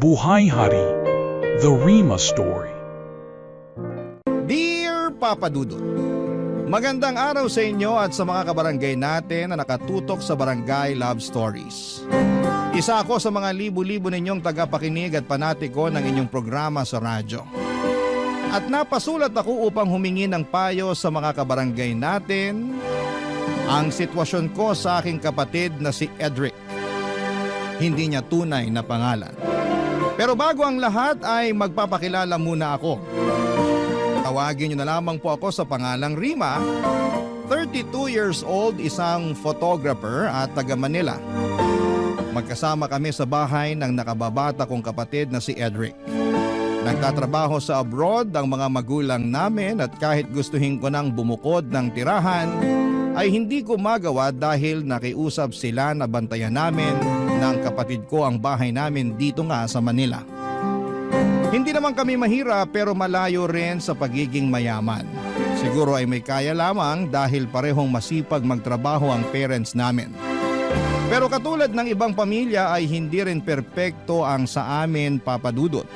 Buhay Hari, The Rima Story. Dear Papa Dudut, magandang araw sa inyo at sa mga kabarangay natin na nakatutok sa Barangay Love Stories. Isa ako sa mga libu-libo ninyong tagapakinig at panatiko ng inyong programa sa radyo. At napasulat ako upang humingi ng payo sa mga kabarangay natin ang sitwasyon ko sa aking kapatid na si Edric. Hindi niya tunay na pangalan. Pero bago ang lahat ay magpapakilala muna ako. Tawagin niyo na lamang po ako sa pangalang Rima, 32 years old, isang photographer at taga Manila. Magkasama kami sa bahay ng nakababata kong kapatid na si Edric. Nagtatrabaho sa abroad ang mga magulang namin at kahit gustuhin ko nang bumukod ng tirahan, ay hindi ko magawa dahil nakiusap sila na bantayan namin ng kapatid ko ang bahay namin dito nga sa Manila. Hindi naman kami mahirap pero malayo rin sa pagiging mayaman. Siguro ay may kaya lamang dahil parehong masipag magtrabaho ang parents namin. Pero katulad ng ibang pamilya ay hindi rin perpekto ang sa amin, Papa Dudut.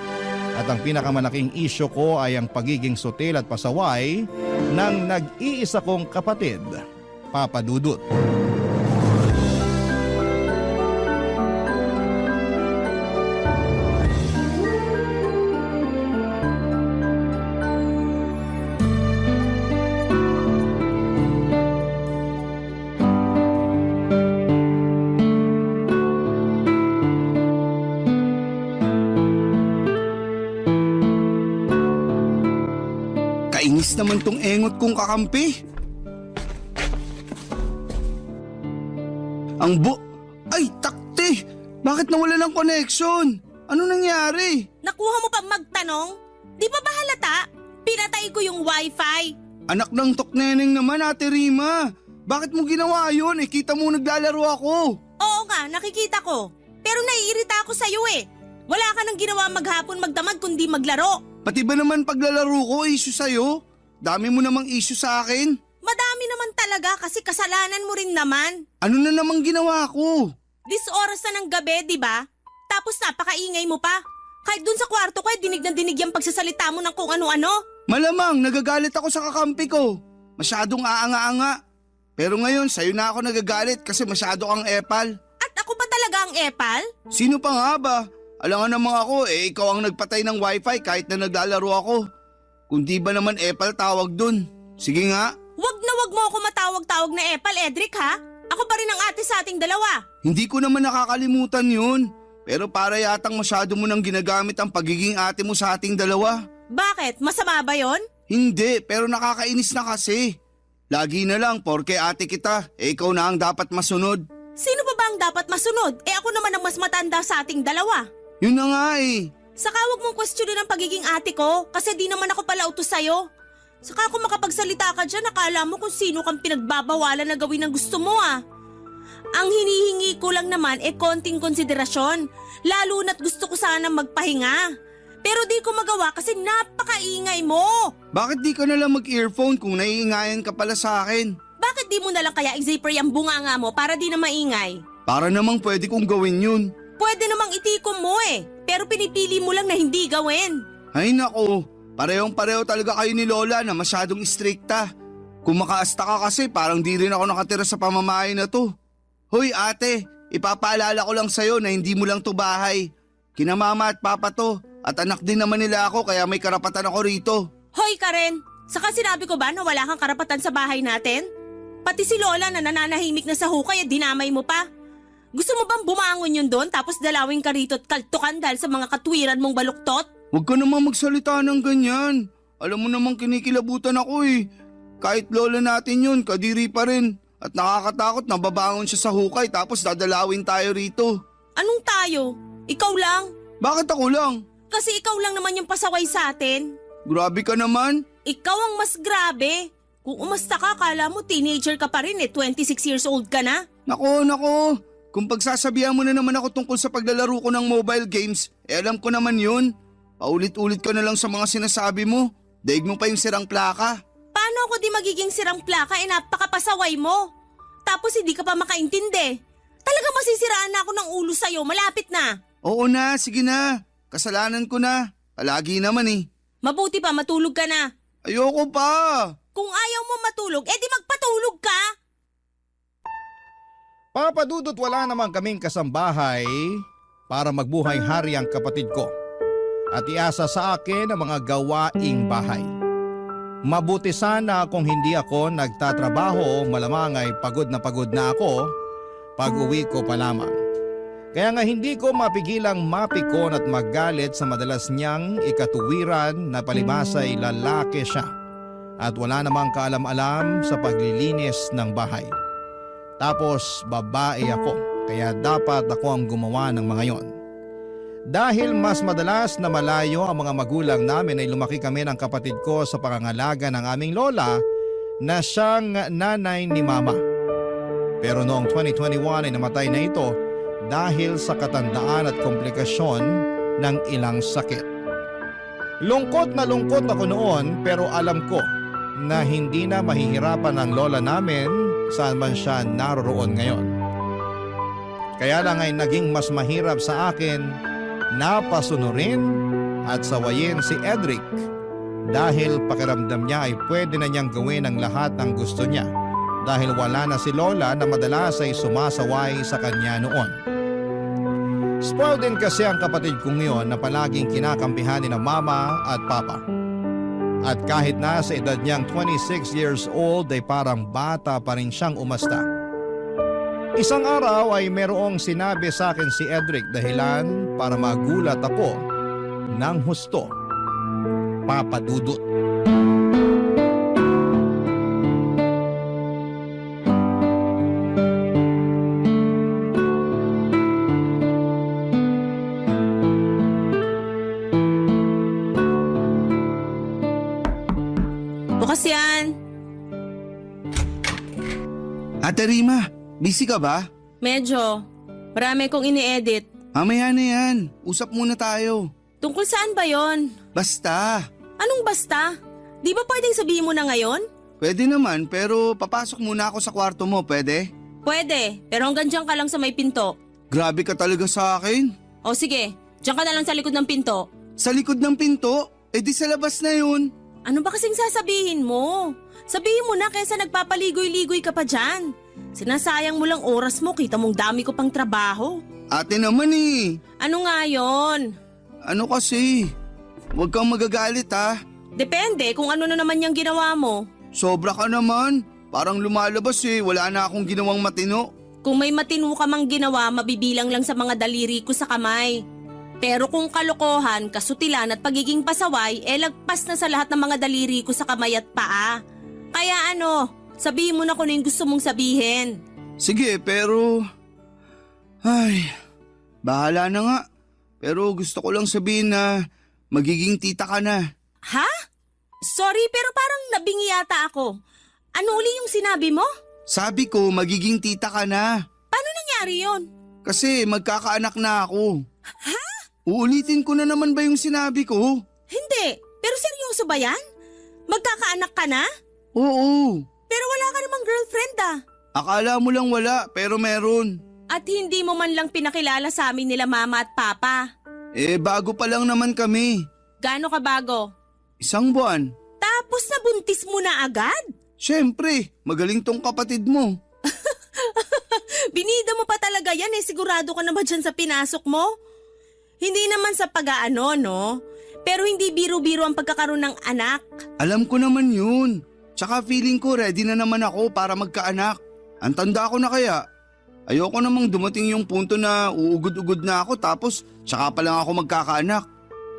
At ang pinakamalaking isyo ko ay ang pagiging sutil at pasaway ng nag-iisa kong kapatid, Papa Dudut. Kainis naman tong engot kong kakampi. Ay, takte! Bakit nawala ng connection? Ano nangyari? Nakuha mo pa magtanong? Di ba ba halata? Pinatay ko yung wifi. Anak ng tokneneng naman, Ate Rima. Bakit mo ginawa yun? Kita mo naglalaro ako. Oo nga, nakikita ko. Pero naiirita ako sa'yo eh. Wala ka nang ginawa maghapon magdamag kundi maglaro. Pati ba naman paglalaro ko, issue sa'yo? Dami mo namang issue sa akin. Madami naman talaga kasi kasalanan mo rin naman. Ano na namang ginawa ko? This oras na ng gabi, di ba? Tapos napakaingay mo pa. Kahit dun sa kwarto ko, dinig na dinig yung pagsasalita mo ng kung ano-ano. Malamang, nagagalit ako sa kakampi ko. Masyadong aanga-anga. Pero ngayon, sa'yo na ako nagagalit kasi masyado kang epal. At ako pa talaga ang epal? Sino pa nga ba? Alam nga namang ako, ikaw ang nagpatay ng wifi kahit na naglalaro ako. Kung di ba naman epal tawag dun? Sige nga. Wag na wag mo ako matawag-tawag na epal, Edric ha? Ako pa rin ang ate sa ating dalawa. Hindi ko naman nakakalimutan yun. Pero para yatang masyado mo nang ginagamit ang pagiging ate mo sa ating dalawa. Bakit? Masama ba yon? Hindi, pero nakakainis na kasi. Lagi na lang, porke ate kita, ikaw na ang dapat masunod. Sino pa ba ang dapat masunod? Ako naman ang mas matanda sa ating dalawa. Yun na nga eh. Saka huwag mong questionin ang pagiging ate ko kasi di naman ako pala utos sa'yo. Saka kung makapagsalita ka dyan, akala mo kung sino kang pinagbabawalan na gawin ang gusto mo ah. Ang hinihingi ko lang naman konting konsiderasyon, lalo na't gusto ko sana magpahinga. Pero di ko magawa kasi napakaingay mo. Bakit di ka na lang mag-earphone kung naiingayan ka pala sa akin? Bakit di mo na lang kaya i-zipper yung bunganga mo para di na maingay? Para namang pwede kong gawin yun. Pwede namang itikom mo eh, pero pinipili mo lang na hindi gawin. Ay nako, parehong-pareho talaga kayo ni Lola na masyadong istrikta. Kung makaasta ka kasi parang di rin ako nakatira sa pamamahay na to. Hoy ate, ipapaalala ko lang sa'yo na hindi mo lang to bahay. Kina mama at papa to at anak din naman nila ako kaya may karapatan ako rito. Hoy Karen, saka sinabi ko ba na wala kang karapatan sa bahay natin? Pati si Lola na nananahimik na sa hukay at dinamay mo pa. Gusto mo bang bumangon yun doon tapos dalawin ka rito at kaltukan dahil sa mga katwiran mong baluktot? Huwag ka naman magsalita ng ganyan. Alam mo namang kinikilabutan ako eh. Kahit lola natin yun, kadiri pa rin. At nakakatakot na babangon siya sa hukay tapos dadalawin tayo rito. Anong tayo? Ikaw lang? Bakit ako lang? Kasi ikaw lang naman yung pasaway sa atin. Grabe ka naman. Ikaw ang mas grabe. Kung umasta ka, kala mo teenager ka pa rin 26 years old ka na. Nako. Kung pagsasabihan mo na naman ako tungkol sa paglalaro ko ng mobile games, alam ko naman yun. Paulit-ulit ka na lang sa mga sinasabi mo. Daig mo pa yung sirang plaka. Paano ako di magiging sirang plaka napakapasaway mo? Tapos hindi ka pa makaintindi. Talaga masisiraan na ako ng ulo sa'yo, malapit na. Oo na, sige na. Kasalanan ko na. Palagi naman eh. Mabuti pa matulog ka na. Ayoko pa. Kung ayaw mo matulog, edi magpatulog ka. Papa Dudut, wala naman kaming kasambahay para magbuhay hari ang kapatid ko at iasa sa akin ang mga gawaing bahay. Mabuti sana kung hindi ako nagtatrabaho, malamang ay pagod na ako pag uwi ko pa lamang. Kaya nga hindi ko mapigilang mapikon at magalit sa madalas niyang ikatuwiran na palibasa'y lalaki siya at wala namang kaalam-alam sa paglilinis ng bahay. Tapos babae ako, kaya dapat ako ang gumawa ng mga yon. Dahil mas madalas na malayo ang mga magulang namin ay lumaki kami ng kapatid ko sa pangangalaga ng aming lola na siyang nanay ni mama. Pero noong 2021 ay namatay na ito dahil sa katandaan at komplikasyon ng ilang sakit. Lungkot na lungkot ako noon pero alam ko na hindi na mahihirapan ang lola namin saan man siya naroroon ngayon. Kaya lang ay naging mas mahirap sa akin na pasunurin at sawayin si Edric dahil pakiramdam niya ay pwede na niyang gawin ang lahat ng gusto niya dahil wala na si lola na madalas ay sumasaway sa kanya noon. Spoiled din kasi ang kapatid kong ngayon na palaging kinakampihan ni na mama at papa. At kahit na sa edad niyang 26 years old ay parang bata pa rin siyang umasta. Isang araw ay merong sinabi sa akin si Edric dahilan para magulat ako ng husto. Papa Dudut. Bukas yan. Ate Rima, busy ka ba? Medyo. Marami kong ini-edit. Mamaya na yan. Usap muna tayo. Tungkol saan ba yon? Basta. Anong basta? Di ba pwedeng sabihin mo na ngayon? Pwede naman pero papasok muna ako sa kwarto mo, pwede? Pwede, pero hanggang dyan ka lang sa may pinto. Grabe ka talaga sa akin. O sige, dyan ka na lang sa likod ng pinto. Sa likod ng pinto? Eh di sa labas na yun. Ano ba kasing sasabihin mo? Sabihin mo na kaysa nagpapaligoy-ligoy ka pa dyan. Sinasayang mo lang oras mo, kita mong dami ko pang trabaho. Ate naman eh. Ano nga yon? Ano kasi? Huwag kang magagalit ha. Depende kung ano na naman yung ginawa mo. Sobra ka naman. Parang lumalabas eh. Wala na akong ginawang matino. Kung may matino ka mang ginawa, mabibilang lang sa mga daliri ko sa kamay. Pero kung kalokohan, kasutilan at pagiging pasaway, lagpas na sa lahat ng mga daliri ko sa kamay at paa. Kaya ano, sabihin mo na kung ano yung gusto mong sabihin. Sige, pero... Ay, bahala na nga. Pero gusto ko lang sabihin na magiging tita ka na. Ha? Sorry, pero parang nabingi yata ako. Ano uli yung sinabi mo? Sabi ko, magiging tita ka na. Paano nangyari yon? Kasi magkakaanak na ako. Ha? Uulitin ko na naman ba yung sinabi ko? Hindi, pero seryoso ba yan? Magkakaanak ka na? Oo. Pero wala ka namang girlfriend ah. Akala mo lang wala, pero meron. At hindi mo man lang pinakilala sa amin nila mama at papa. Eh, bago pa lang naman kami. Gaano ka bago? 1 buwan. Tapos nabuntis mo na agad? Siyempre, magaling tong kapatid mo. Binida mo pa talaga yan eh, sigurado ka na ba dyan sa pinasok mo? Hindi naman sa pag-aano, no? Pero hindi biro-biro ang pagkakaroon ng anak. Alam ko naman yun. Tsaka feeling ko ready na naman ako para magkaanak. Ang tanda ko na kaya. Ayoko namang dumating yung punto na uugod-ugod na ako tapos tsaka pa lang ako magkakaanak.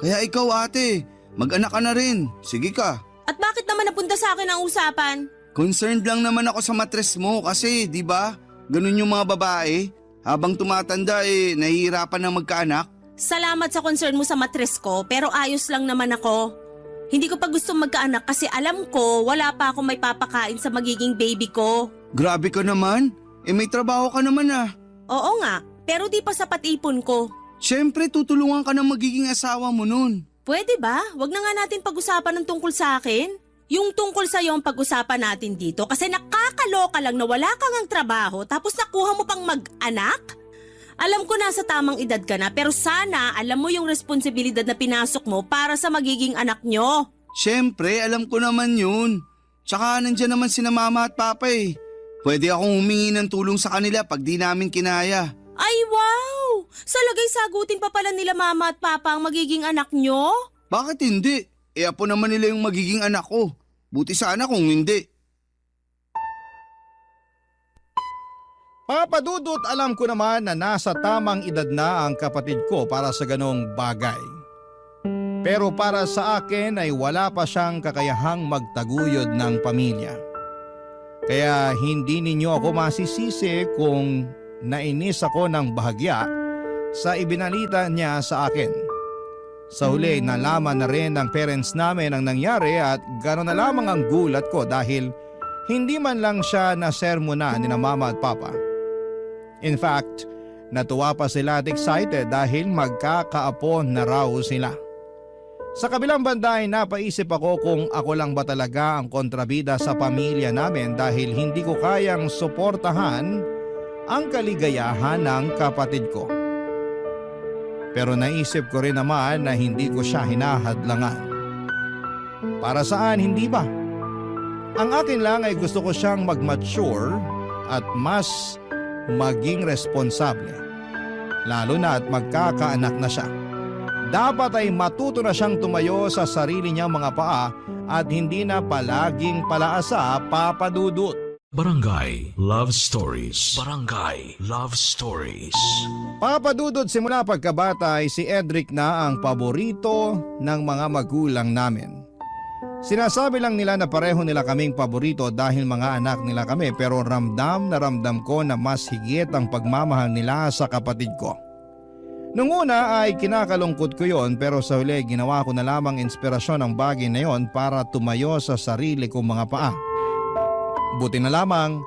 Kaya ikaw ate, mag-anak ka na rin. Sige ka. At bakit naman napunta sa akin ang usapan? Concerned lang naman ako sa matres mo kasi di ba? Ganun yung mga babae. Habang tumatanda nahihirapan na magkaanak. Salamat sa concern mo sa matres ko pero ayos lang naman ako. Hindi ko pa gusto magkaanak kasi alam ko wala pa akong may papakain sa magiging baby ko. Grabe ka naman. May trabaho ka naman ah. Oo nga, pero di pa sapat ipon ko. Siyempre tutulungan ka ng magiging asawa mo nun. Pwede ba? Wag na nga natin pag-usapan ng tungkol sa akin. Yung tungkol sa'yo ang pag-usapan natin dito kasi nakakaloka lang na wala kang ang trabaho tapos nakuha mo pang mag-anak? Alam ko nasa tamang edad ka na pero sana alam mo yung responsibilidad na pinasok mo para sa magiging anak nyo. Siyempre, alam ko naman yun. Tsaka nandyan naman sina mama at papa eh. Pwede akong humingi ng tulong sa kanila pag di namin kinaya. Ay wow! Sa lagay sagutin pa pala nila mama at papa ang magiging anak nyo? Bakit hindi? Apo naman nila yung magiging anak ko. Buti sana kung hindi. Papa Dudut, alam ko naman na nasa tamang edad na ang kapatid ko para sa ganong bagay. Pero para sa akin ay wala pa siyang kakayahang magtaguyod ng pamilya. Kaya hindi ninyo ako masisisi kung nainis ako ng bahagya sa ibinalita niya sa akin. Sa huli, nalaman na rin ng parents namin ang nangyari at gano'n na lamang ang gulat ko dahil hindi man lang siya nasermonan ni na mama at papa. In fact, natuwa pa sila at excited dahil magkakaapo na raw sila. Sa kabilang banda ay napaisip ako kung ako lang ba talaga ang kontrabida sa pamilya namin dahil hindi ko kayang suportahan ang kaligayahan ng kapatid ko. Pero naisip ko rin naman na hindi ko siya hinahadlangan. Para saan hindi ba? Ang akin lang ay gusto ko siyang mag-mature at mas maging responsable. Lalo na at magkakaanak na siya. Dapat ay matuto na siyang tumayo sa sarili niyang mga paa at hindi na palaging palaasa, Papa Dudut. Barangay Love Stories. Barangay Love Stories. Papa Dudut, simula pagkabata ay si Edric na ang paborito ng mga magulang namin. Sinasabi lang nila na pareho nila kaming paborito dahil mga anak nila kami pero ramdam na ramdam ko na mas higit ang pagmamahal nila sa kapatid ko. Nung una ay kinakalungkot ko yon pero sa huli ginawa ko na lamang inspirasyon ang bagay na yon para tumayo sa sarili kong mga paa. Buti na lamang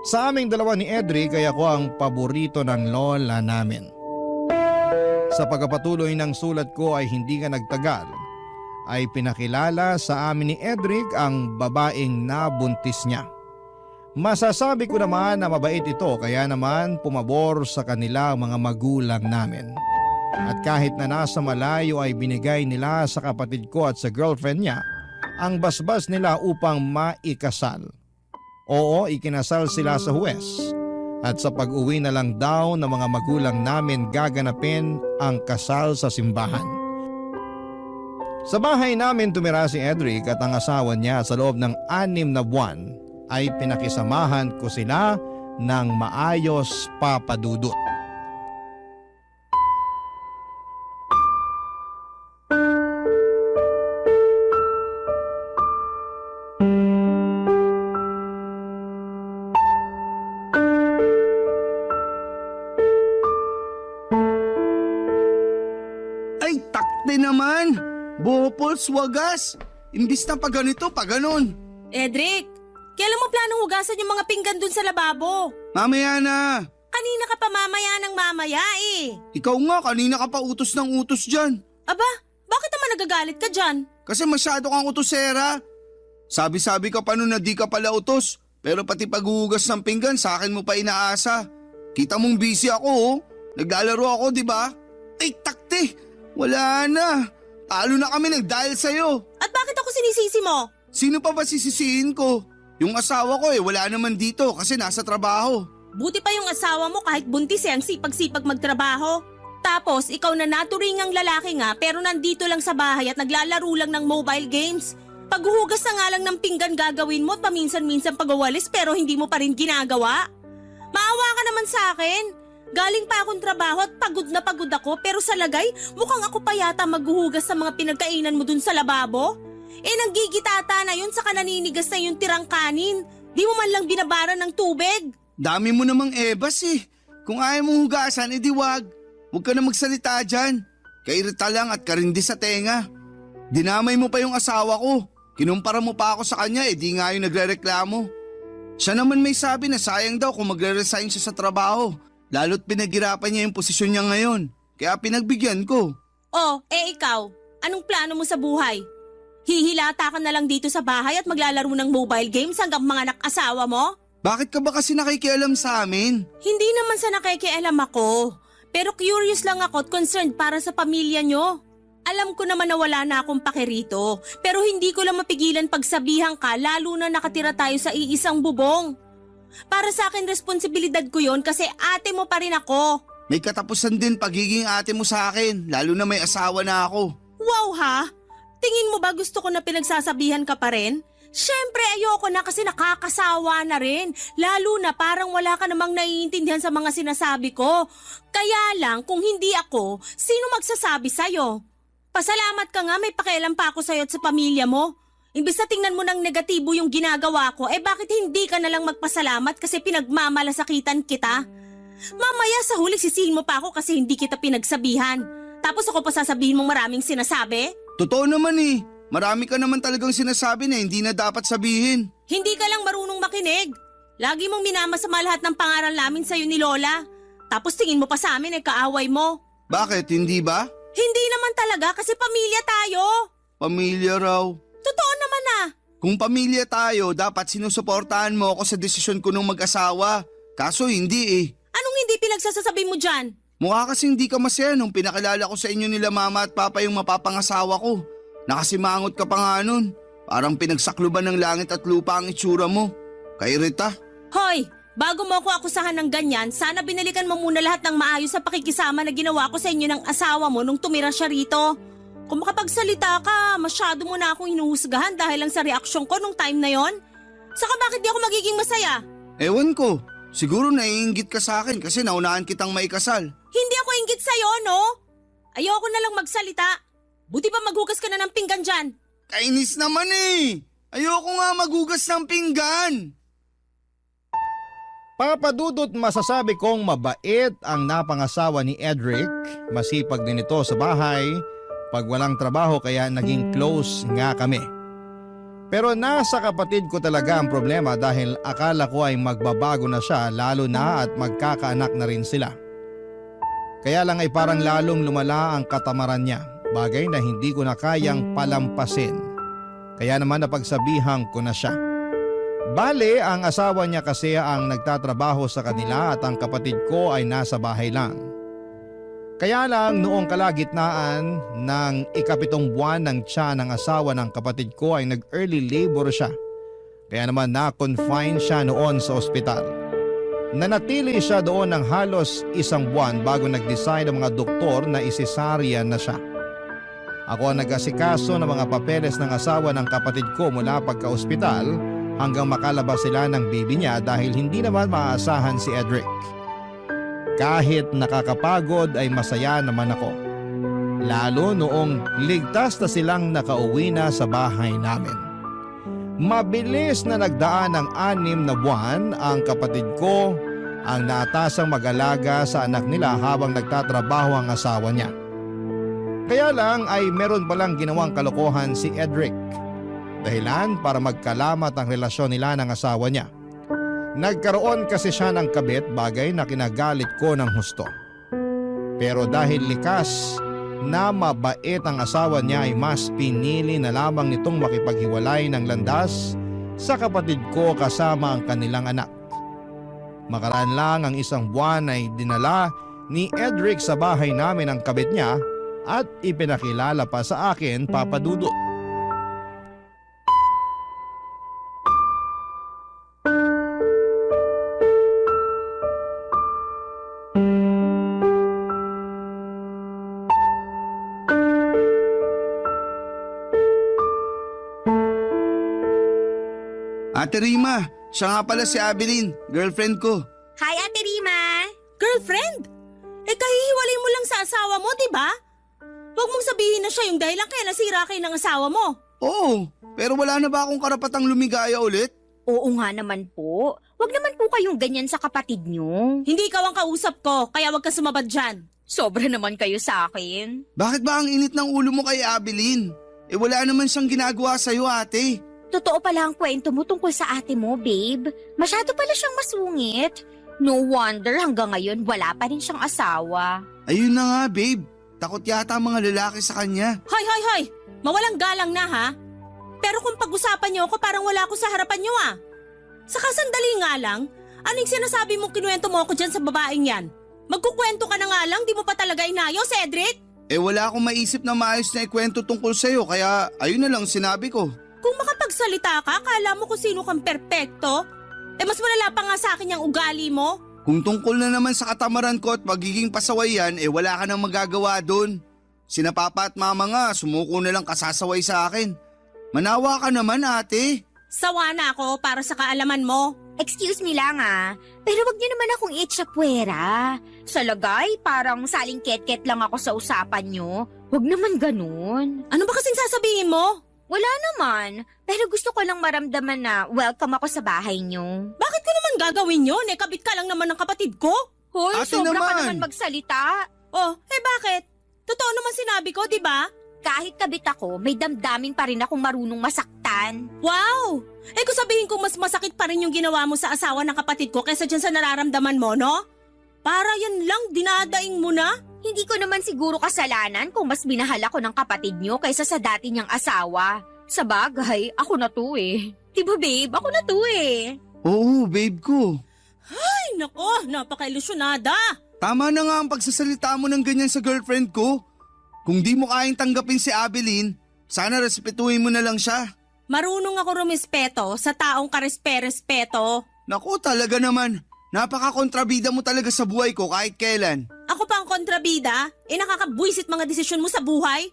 sa aming dalawa ni Edric ay ako ang paborito ng lola namin. Sa pagpapatuloy ng sulat ko ay hindi ka nagtagal ay pinakilala sa amin ni Edric ang babaeng nabuntis niya. Masasabi ko naman na mabait ito kaya naman pumabor sa kanila ang mga magulang namin. At kahit na nasa malayo ay binigay nila sa kapatid ko at sa girlfriend niya ang basbas nila upang maikasal. Oo, ikinasal sila sa huwes at sa pag-uwi na lang daw ng mga magulang namin gaganapin ang kasal sa simbahan. Sa bahay namin tumira si Edric at ang asawa niya sa loob ng 6 na buwan ay pinakisamahan ko sila ng maayos, Papa Dudut. Ay, takte naman! Bopols, wagas! Imbis na pa ganito, pa ganon. Edric, kailan mo planong hugasan yung mga pinggan dun sa lababo? Mamaya na! Kanina ka pa mamaya ng mamaya eh. Ikaw nga, kanina ka pa utos ng utos dyan. Aba, bakit naman nagagalit ka dyan? Kasi masyado kang utosera. Sabi-sabi ka pa nun na di ka pala utos. Pero pati paghuhugas ng pinggan sa akin mo pa inaasa. Kita mong busy ako oh. Naglalaro ako, di ba? Ay, takte! Wala na. Talo na kami nag-dial sa'yo. At bakit ako sinisisi mo? Sino pa ba sisisihin ko? Yung asawa ko wala naman dito kasi nasa trabaho. Buti pa yung asawa mo kahit buntis ang sipag-sipag magtrabaho. Tapos ikaw na naturingang lalaki nga pero nandito lang sa bahay at naglalaro lang ng mobile games. Paghuhugas na nga lang ng pinggan gagawin mo at paminsan-minsan pagawalis pero hindi mo pa rin ginagawa. Maawa ka naman sa akin. Galing pa akong trabaho at pagod na pagod ako pero sa lagay mukhang ako pa yata maghuhugas sa mga pinagkainan mo dun sa lababo. Nanggigitata na yun saka naninigas na yung tirang kanin. Di mo man lang binabaran ng tubig. Dami mo namang ebas eh. Kung ayaw mong hugasan, edi wag. Huwag ka na magsalita dyan. Kairita lang at karindi sa tenga. Dinamay mo pa yung asawa ko. Kinumpara mo pa ako sa kanya di nga yung nagrereklamo. Siya naman may sabi na sayang daw kung magre-resign siya sa trabaho. Lalo't pinaghirapan niya yung posisyon niya ngayon. Kaya pinagbigyan ko. Oh, ikaw, anong plano mo sa buhay? Hihilata ka na lang dito sa bahay at maglalaro ng mobile games hanggang mga anak-asawa mo? Bakit ka ba kasi nakikialam sa amin? Hindi naman sa nakikialam ako. Pero curious lang ako at concerned para sa pamilya nyo. Alam ko naman na wala na akong pake rito, pero hindi ko lang mapigilan pagsabihan ka lalo na nakatira tayo sa iisang bubong. Para sa akin responsibilidad ko yon kasi ate mo pa rin ako. May katapusan din pagiging ate mo sa akin, lalo na may asawa na ako. Wow ha? Tingin mo ba gusto ko na pinagsasabihan ka pa rin? Siyempre ayoko na kasi nakakasawa na rin. Lalo na parang wala ka namang naiintindihan sa mga sinasabi ko. Kaya lang kung hindi ako, sino magsasabi sa'yo? Pasalamat ka nga may pakialam pa ako sa'yo at sa pamilya mo. Imbis na tingnan mo ng negatibo yung ginagawa ko, bakit hindi ka nalang magpasalamat kasi pinagmamalasakitan kita? Mamaya sa huli sisihin mo pa ako kasi hindi kita pinagsabihan. Tapos ako pa sasabihin mong maraming sinasabi? Totoo naman eh. Marami ka naman talagang sinasabi na hindi na dapat sabihin. Hindi ka lang marunong makinig. Lagi mong minamasama lahat ng pangaral namin sa'yo ni Lola. Tapos tingin mo pa sa amin kaaway mo. Bakit, hindi ba? Hindi naman talaga kasi pamilya tayo. Pamilya raw. Totoo naman ah. Kung pamilya tayo, dapat sinusuportahan mo ako sa desisyon ko nung mag-asawa. Kaso hindi eh. Anong hindi pinagsasasabi mo dyan? Mukha kasing hindi ka masaya nung pinakilala ko sa inyo nila mama at papa yung mapapangasawa ko. Nakasimangot ka pa nga nun. Parang pinagsakluban ng langit at lupa ang itsura mo. Kay Rita. Hoy, bago mo ako akusahan ng ganyan, sana binalikan mo muna lahat ng maayos sa pakikisama na ginawa ko sa inyo ng asawa mo nung tumira siya rito. Kung makapagsalita ka, masyado mo na akong hinuhusgahan dahil lang sa reaksyon ko nung time na yon. Saka bakit di ako magiging masaya? Ewan ko. Siguro naiinggit ka sa akin kasi naunahan kitang maikasal. Hindi ako inggit sa'yo, no? Ayoko na lang magsalita. Buti pa maghugas ka na ng pinggan dyan. Kainis naman eh. Ayoko nga maghugas ng pinggan. Papadudot masasabi kong mabait ang napangasawa ni Edric. Masipag din ito sa bahay. Pag walang trabaho kaya naging close nga kami. Pero nasa kapatid ko talaga ang problema dahil akala ko ay magbabago na siya lalo na at magkakaanak na rin sila. Kaya lang ay parang lalong lumala ang katamaran niya, bagay na hindi ko na kayang palampasin. Kaya naman napagsabihan ko na siya. Bale, ang asawa niya kasi ang nagtatrabaho sa kanila at ang kapatid ko ay nasa bahay lang. Kaya lang noong kalagitnaan ng 7 buwan ng tiyan ng asawa ng kapatid ko ay nag-early labor siya. Kaya naman na-confine siya noon sa ospital. Nanatili siya doon ng halos 1 buwan bago nag-decide ang mga doktor na isesaryan na siya. Ako ang nag-asikaso ng mga papeles ng asawa ng kapatid ko mula pagka-ospital hanggang makalabas sila ng baby niya dahil hindi naman maaasahan si Edric. Kahit nakakapagod ay masaya naman ako. Lalo noong ligtas na silang nakauwi na sa bahay namin. Mabilis na nagdaan ng 6 na buwan ang kapatid ko ang naatasang mag-alaga sa anak nila habang nagtatrabaho ang asawa niya. Kaya lang ay meron palang ginawang kalokohan si Edric. Dahilan para magkalamat ang relasyon nila ng asawa niya. Nagkaroon kasi siya ng kabit bagay na kinagalit ko ng husto. Pero dahil likas na mabait ang asawa niya ay mas pinili na lamang nitong makipaghiwalay ng landas sa kapatid ko kasama ang kanilang anak. Makaraan lang ang 1 buwan ay dinala ni Edric sa bahay namin ang kabit niya at ipinakilala pa sa akin, Papa Dudut. Ate Rima, siya nga pala si Abilene, girlfriend ko. Hi, Ate Rima! Girlfriend? Kahihiwalay mo lang sa asawa mo, di ba? Huwag mong sabihin na siya yung dahilan kaya nasira kayo ng asawa mo. Oo, pero wala na ba akong karapatang lumigaya ulit? Oo nga naman po. Huwag naman po kayong ganyan sa kapatid niyo. Hindi ikaw ang kausap ko, kaya huwag ka sumabad dyan. Sobra naman kayo sa akin. Bakit ba ang init ng ulo mo kay Abilene? Wala naman siyang ginagawa sa'yo, ate. Totoo pala ang kwento mo tungkol sa ate mo, babe. Masyado pala siyang masungit. No wonder hanggang ngayon wala pa rin siyang asawa. Ayun na nga, babe. Takot yata ang mga lalaki sa kanya. Hoy, hoy, hoy! Mawalang galang na ha? Pero kung pag-usapan niyo ako parang wala ako sa harapan niyo ah. Saka sandali nga lang, anong sinasabi mong kinuwento mo ako dyan sa babaeng yan? Magkukwento ka na nga lang, di mo pa talaga inayos, Cedric? Wala akong maisip na maayos na ikwento tungkol sa'yo kaya ayun na lang sinabi ko. Kung makapagsalita ka, akala mo kung sino kang perpekto? Mas malala pa nga sa akin yung ugali mo. Kung tungkol na naman sa katamaran ko at pagiging pasaway yan, wala ka nang magagawa doon. Sina papa at mama nga, sumuko na lang kasasaway sa akin. Manawa ka naman ate. Sawa na ako para sa kaalaman mo. Excuse me lang pero wag niyo naman akong itchapwera. Sa lagay, parang saling ket-ket lang ako sa usapan niyo. Wag naman ganun. Ano ba kasing sasabihin mo? Wala naman, pero gusto ko lang maramdaman na welcome ako sa bahay niyo. Bakit ko naman gagawin yun? Kabit ka lang naman ng kapatid ko. Hoy, Ate sobra ka naman. naman magsalita. Oh, bakit? Totoo naman sinabi ko, di ba? Kahit kabit ako, may damdamin pa rin akong marunong masaktan. Wow! Kung sabihin ko mas masakit pa rin yung ginawa mo sa asawa ng kapatid ko kaysa dyan sa nararamdaman mo, no? Para yan lang, dinadaing mo na? Hindi ko naman siguro kasalanan kung mas binahal ako ng kapatid niyo kaysa sa dati niyang asawa. Sa bagay, ako na to eh. Diba babe, ako na to eh. Oo, babe ko. Ay, nako, napaka-ilusyonada. Tama na nga ang pagsasalita mo ng ganyan sa girlfriend ko. Kung di mo kayang tanggapin si Abeline, sana respetuhin mo na lang siya. Marunong ako rumispeto sa taong karespe-respeto. Naku, talaga naman. Napaka-kontrabida mo talaga sa buhay ko kahit kailan. Ako pa ang kontrabida, nakakabwisit mga desisyon mo sa buhay.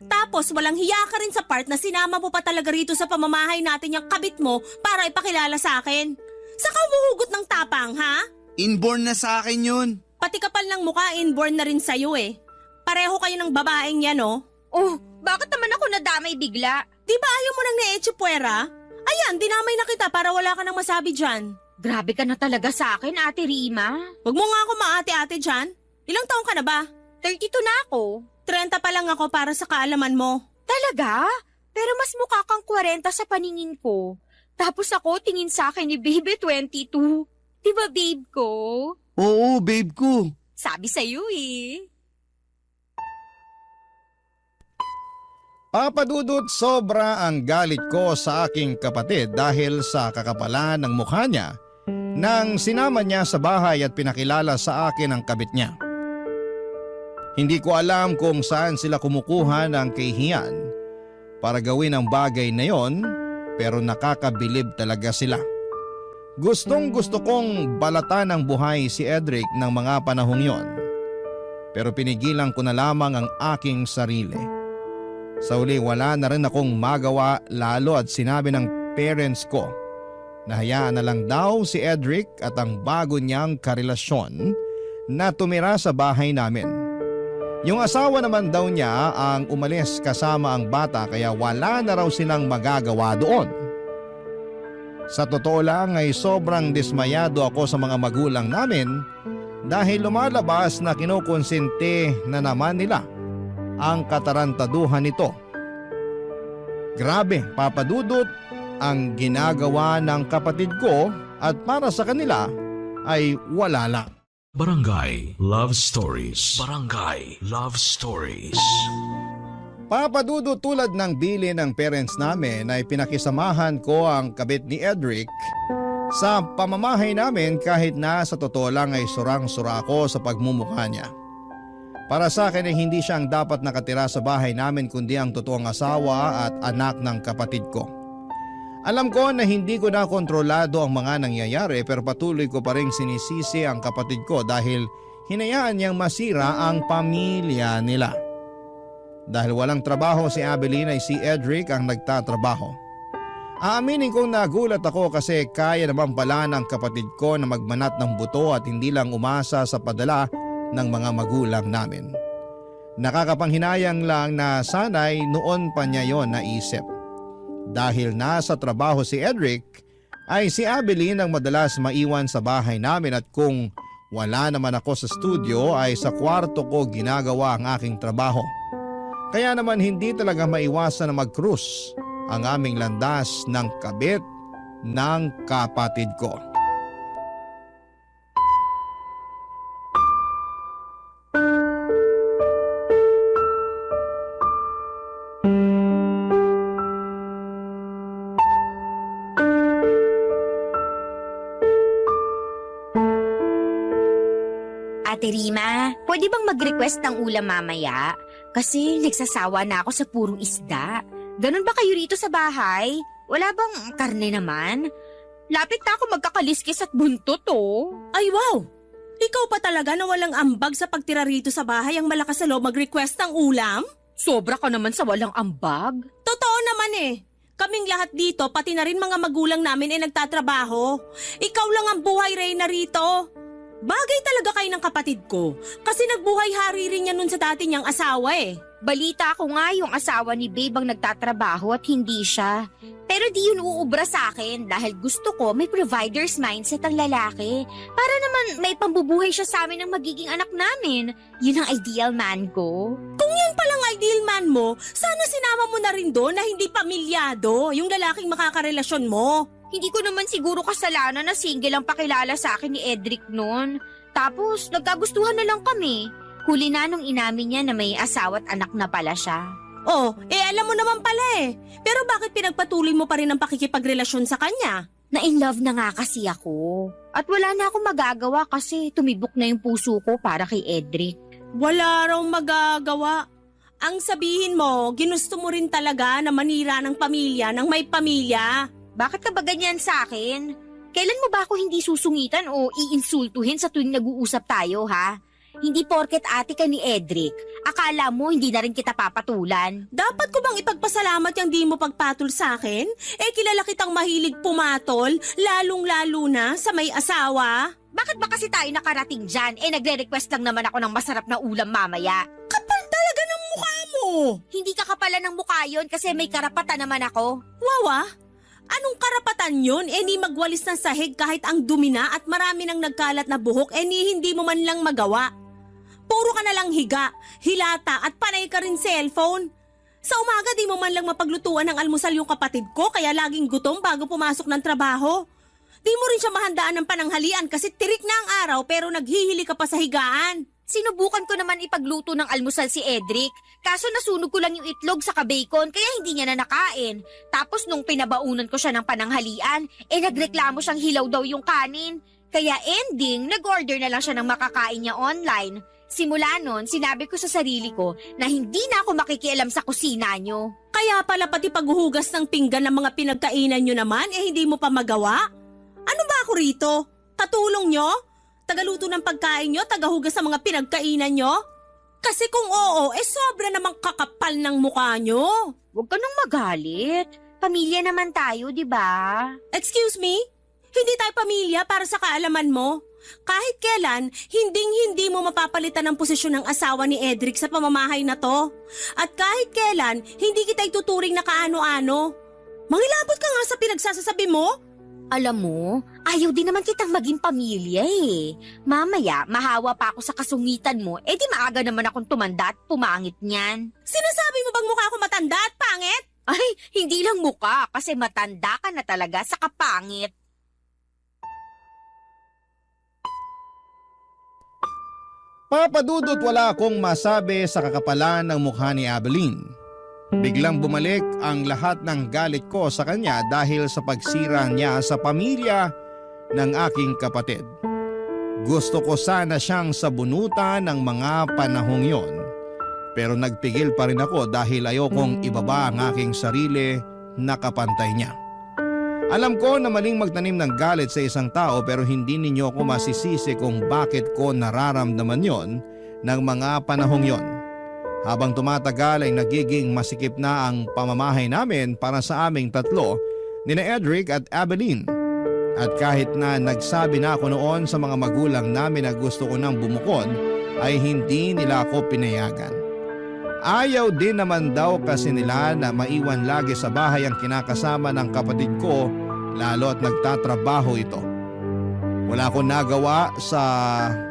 Tapos walang hiya ka rin sa part na sinama mo pa talaga rito sa pamamahay natin yung kabit mo para ipakilala sa akin. Saka umuhugot ng tapang, ha? Inborn na sa akin yun. Pati kapal ng mukha, inborn na rin sa'yo eh. Pareho kayo ng babaeng yan, oh. Oh, bakit naman ako nadamay bigla? Di ba ayaw mo nang ne-etchupwera? Ayan, dinamay na kita para wala ka nang masabi dyan. Grabe ka na talaga sa akin, Ate Rima. Huwag mo nga ako maate-ate dyan. Ilang taong ka na ba? 32 na ako. 30 pa lang ako para sa kaalaman mo. Talaga? Pero mas mukha kang 40 sa paningin ko. Tapos ako tingin sa akin ni Baby 22. Diba babe ko? Oo, babe ko. Sabi sa'yo eh. Papadudot, sobra ang galit ko sa aking kapatid dahil sa kakapalan ng mukha niya nang sinama niya sa bahay at pinakilala sa akin ang kabit niya. Hindi ko alam kung saan sila kumukuha ng kahihiyan para gawin ang bagay na yon, pero nakakabilib talaga sila. Gustong gusto kong balatan ng buhay si Edric ng mga panahong yon, pero pinigilan ko na lamang ang aking sarili. Sa uli wala na rin akong magawa lalo at sinabi ng parents ko na hayaan na lang daw si Edric at ang bago niyang karelasyon na tumira sa bahay namin. Yung asawa naman daw niya ang umalis kasama ang bata kaya wala na raw silang magagawa doon. Sa totoo lang ay sobrang dismayado ako sa mga magulang namin dahil lumalabas na kinukonsente na naman nila ang katarantaduhan nito. Grabe, papadudot ang ginagawa ng kapatid ko at para sa kanila ay wala lang. Barangay Love Stories. Barangay Love Stories. Papadudot, tulad ng bilin ng parents namin ay pinakisamahan ko ang kabit ni Edric sa pamamahay namin kahit na sa totoo lang ay surang-sura ako sa pagmumukha niya. Para sa akin ay hindi siya ang dapat nakatira sa bahay namin kundi ang totoong asawa at anak ng kapatid ko. Alam ko na hindi ko na kontrolado ang mga nangyayari pero patuloy ko pa rin sinisisi ang kapatid ko dahil hinayaan niyang masira ang pamilya nila. Dahil walang trabaho si Abeline ay si Edric ang nagtatrabaho. Aaminin kong nagulat ako kasi kaya naman pala ng kapatid ko na magmanat ng buto at hindi lang umasa sa padala ng mga magulang namin. Nakakapanghinayang lang na sana'y noon pa niya yon naisip. Dahil nasa trabaho si Edric, ay si Abeline ang madalas maiwan sa bahay namin at kung wala naman ako sa studio ay sa kwarto ko ginagawa ang aking trabaho. Kaya naman hindi talaga maiwasan na mag-cruise ang aming landas ng kabit ng kapatid ko. Ate Rima, pwede bang mag-request ng ulam mamaya? Kasi nagsasawa na ako sa purong isda. Ganun ba kayo rito sa bahay? Wala bang karne naman? Lapit na ako magkakaliskis at buntot oh. Ay wow! Ikaw pa talaga na walang ambag sa pagtira rito sa bahay ang malakas sa loob mag-request ng ulam? Sobra ka naman sa walang ambag. Totoo naman eh. Kaming lahat dito, pati na rin mga magulang namin ay nagtatrabaho. Ikaw lang ang buhay reyna rito. Bagay talaga kayo ng kapatid ko. Kasi nagbuhay hari rin niya nun sa dati niyang asawa eh. Balita ko nga yung asawa ni Babe ang nagtatrabaho at hindi siya. Pero di yun uubra sa akin dahil gusto ko may provider's mindset ang lalaki. Para naman may pambubuhay siya sa amin ng magiging anak namin. Yun ang ideal man ko. Kung yan palang ideal man mo, sana sinama mo na rin doon na hindi pamilyado, yung lalaking makakarelasyon mo. Hindi ko naman siguro kasalanan na single ang pakilala sa akin ni Edric noon. Tapos nagkagustuhan na lang kami. Huli na nung inamin niya na may asawa at anak na pala siya. Oh, alam mo naman pala eh. Pero bakit pinagpatuloy mo pa rin ang pakikipagrelasyon sa kanya? Na-in love na nga kasi ako. At wala na akong magagawa kasi tumibok na yung puso ko para kay Edric. Wala raw magagawa. Ang sabihin mo, ginusto mo rin talaga na manira ng pamilya ng may pamilya. Bakit ka ba ganyan sa akin? Kailan mo ba ako hindi susungitan o iinsultuhin sa tuwing nag-uusap tayo, ha? Hindi porket ate ka ni Edric, akala mo hindi na rin kita papatulan. Dapat ko bang ipagpasalamat yung di mo pagpatol sa akin? Kilala kitang mahilig pumatol, lalong-lalo na sa may asawa. Bakit ba kasi tayo nakarating dyan? Nagre-request lang naman ako ng masarap na ulam mamaya. Kapal talaga ng mukha mo! Hindi ka kapalan ng mukha yon kasi may karapatan naman ako. Wawa? Anong karapatan yun? Ni magwalis ng sahig kahit ang dumi na at marami nang nagkalat na buhok ni hindi mo man lang magawa. Puro ka na lang higa, hilata at panay ka rin cellphone. Sa umaga di mo man lang mapaglutuan ng almusal yung kapatid ko kaya laging gutom bago pumasok ng trabaho. Di mo rin siya mahandaan ng pananghalian kasi tirik na ang araw pero naghihili ka pa sa higaan. Sinubukan ko naman ipagluto ng almusal si Edric, kaso nasunog ko lang yung itlog sa bacon kaya hindi niya na nakain. Tapos nung pinabaunan ko siya ng pananghalian, nagreklamo siyang hilaw daw yung kanin. Kaya ending, nag-order na lang siya ng makakain niya online. Simula nun, sinabi ko sa sarili ko na hindi na ako makikialam sa kusina niyo. Kaya pala pati paghuhugas ng pinggan ng mga pinagkainan nyo naman hindi mo pa magawa? Ano ba ako rito? Katulong nyo? Tagaluto ng pagkain nyo, tagahugas sa mga pinagkainan nyo? Kasi kung oo, sobra namang kakapal ng mukha nyo. Huwag ka nang magalit. Pamilya naman tayo, di ba? Excuse me? Hindi tayo pamilya para sa kaalaman mo. Kahit kailan, hindi mo mapapalitan ang posisyon ng asawa ni Edric sa pamamahay na to. At kahit kailan, hindi kita ituturing na kaano-ano. Mangilabot ka nga sa pinagsasasabi mo. Alam mo, ayaw din naman kitang maging pamilya eh. Mamaya, mahawa pa ako sa kasungitan mo, di maaga naman akong tumanda at pumangit niyan. Sinasabi mo bang mukha ko matanda at pangit? Ay, hindi lang mukha kasi matanda ka na talaga sa kapangit. Papadudot wala akong masabi sa kakapalan ng mukha ni Abeline. Biglang bumalik ang lahat ng galit ko sa kanya dahil sa pagsira niya sa pamilya ng aking kapatid. Gusto ko sana siyang sabunutan ng mga panahong yon. Pero nagpigil pa rin ako dahil ayokong ibaba ang aking sarili na kapantay niya. Alam ko na maling magtanim ng galit sa isang tao pero hindi ninyo ako masisisi kung bakit ko nararamdaman yon ng mga panahong yon. Habang tumatagal ay nagiging masikip na ang pamamahay namin para sa aming tatlo, nina Edric at Abeline. At kahit na nagsabi na ako noon sa mga magulang namin na gusto ko nang bumukod, ay hindi nila ako pinayagan. Ayaw din naman daw kasi nila na maiwan lagi sa bahay ang kinakasama ng kapatid ko, lalo at nagtatrabaho ito. Wala akong nagawa sa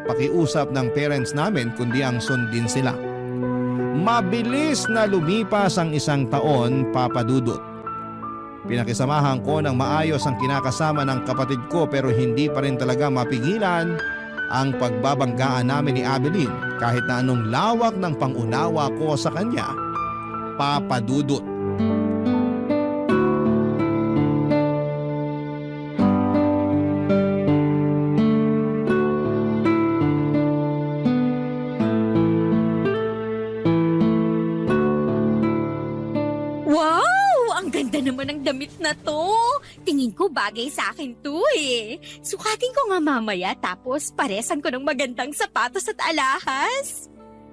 pakiusap ng parents namin kundi ang sundin sila. Mabilis na lumipas ang isang taon, papadudot. Pinakisamahan ko ng maayos ang kinakasama ng kapatid ko pero hindi pa rin talaga mapigilan ang pagbabanggaan namin ni Abeline kahit na anong lawak ng pangunawa ko sa kanya, papadudot. na to. Tingin ko bagay sa akin to eh. Sukatin ko nga mamaya tapos paresan ko ng magandang sapatos at alahas.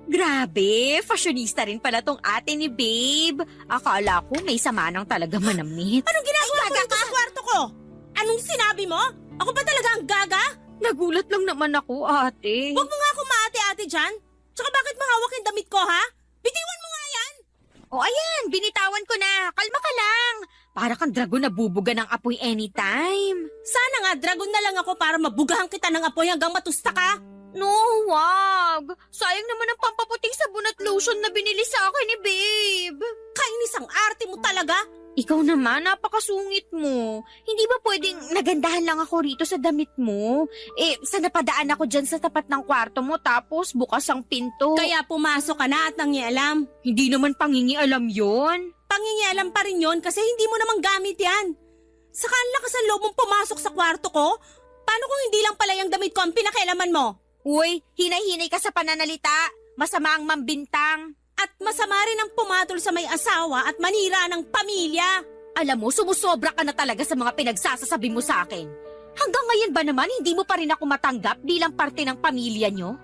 Grabe, fashionista rin pala tong ate ni Babe. Akala ko may sama nang talaga manamit. Anong ginagawa mo dito sa kwarto ko? Anong sinabi mo? Ako ba talaga ang gaga? Nagulat lang naman ako, ate. Huwag mo nga ako maate-ate dyan. Tsaka bakit mahawak yung damit ko, ha? Bitiwan mo nga yan! O ayan, binitawan ko na. Kalma ka lang. Para kang dragon na bubuga ng apoy anytime. Sana nga, dragon na lang ako para mabugahan kita ng apoy hanggang matusta ka. No, wag. Sayang naman ang pampaputing sabon at lotion na binili sa akin ni Babe. Kainis ang arte mo talaga. Ikaw naman, napakasungit mo. Hindi ba pwedeng nagandahan lang ako rito sa damit mo? Sa napadaan ako dyan sa tapat ng kwarto mo tapos bukas ang pinto. Kaya pumasok ka na at nangialam. Hindi naman pangingialam yon. Pangingialam pa rin yon kasi hindi mo naman gamit yan. Saka ang lakas ang loob mong pumasok sa kwarto ko. Paano kung hindi lang pala yung damit ko ang pinakialaman mo? Uy, hinay-hinay ka sa pananalita. Masama ang mambintang. At masama rin ang pumatol sa may asawa at manira ng pamilya. Alam mo, sumusobra ka na talaga sa mga pinagsasasabi mo sa akin. Hanggang ngayon ba naman hindi mo pa rin ako matanggap bilang parte ng pamilya nyo?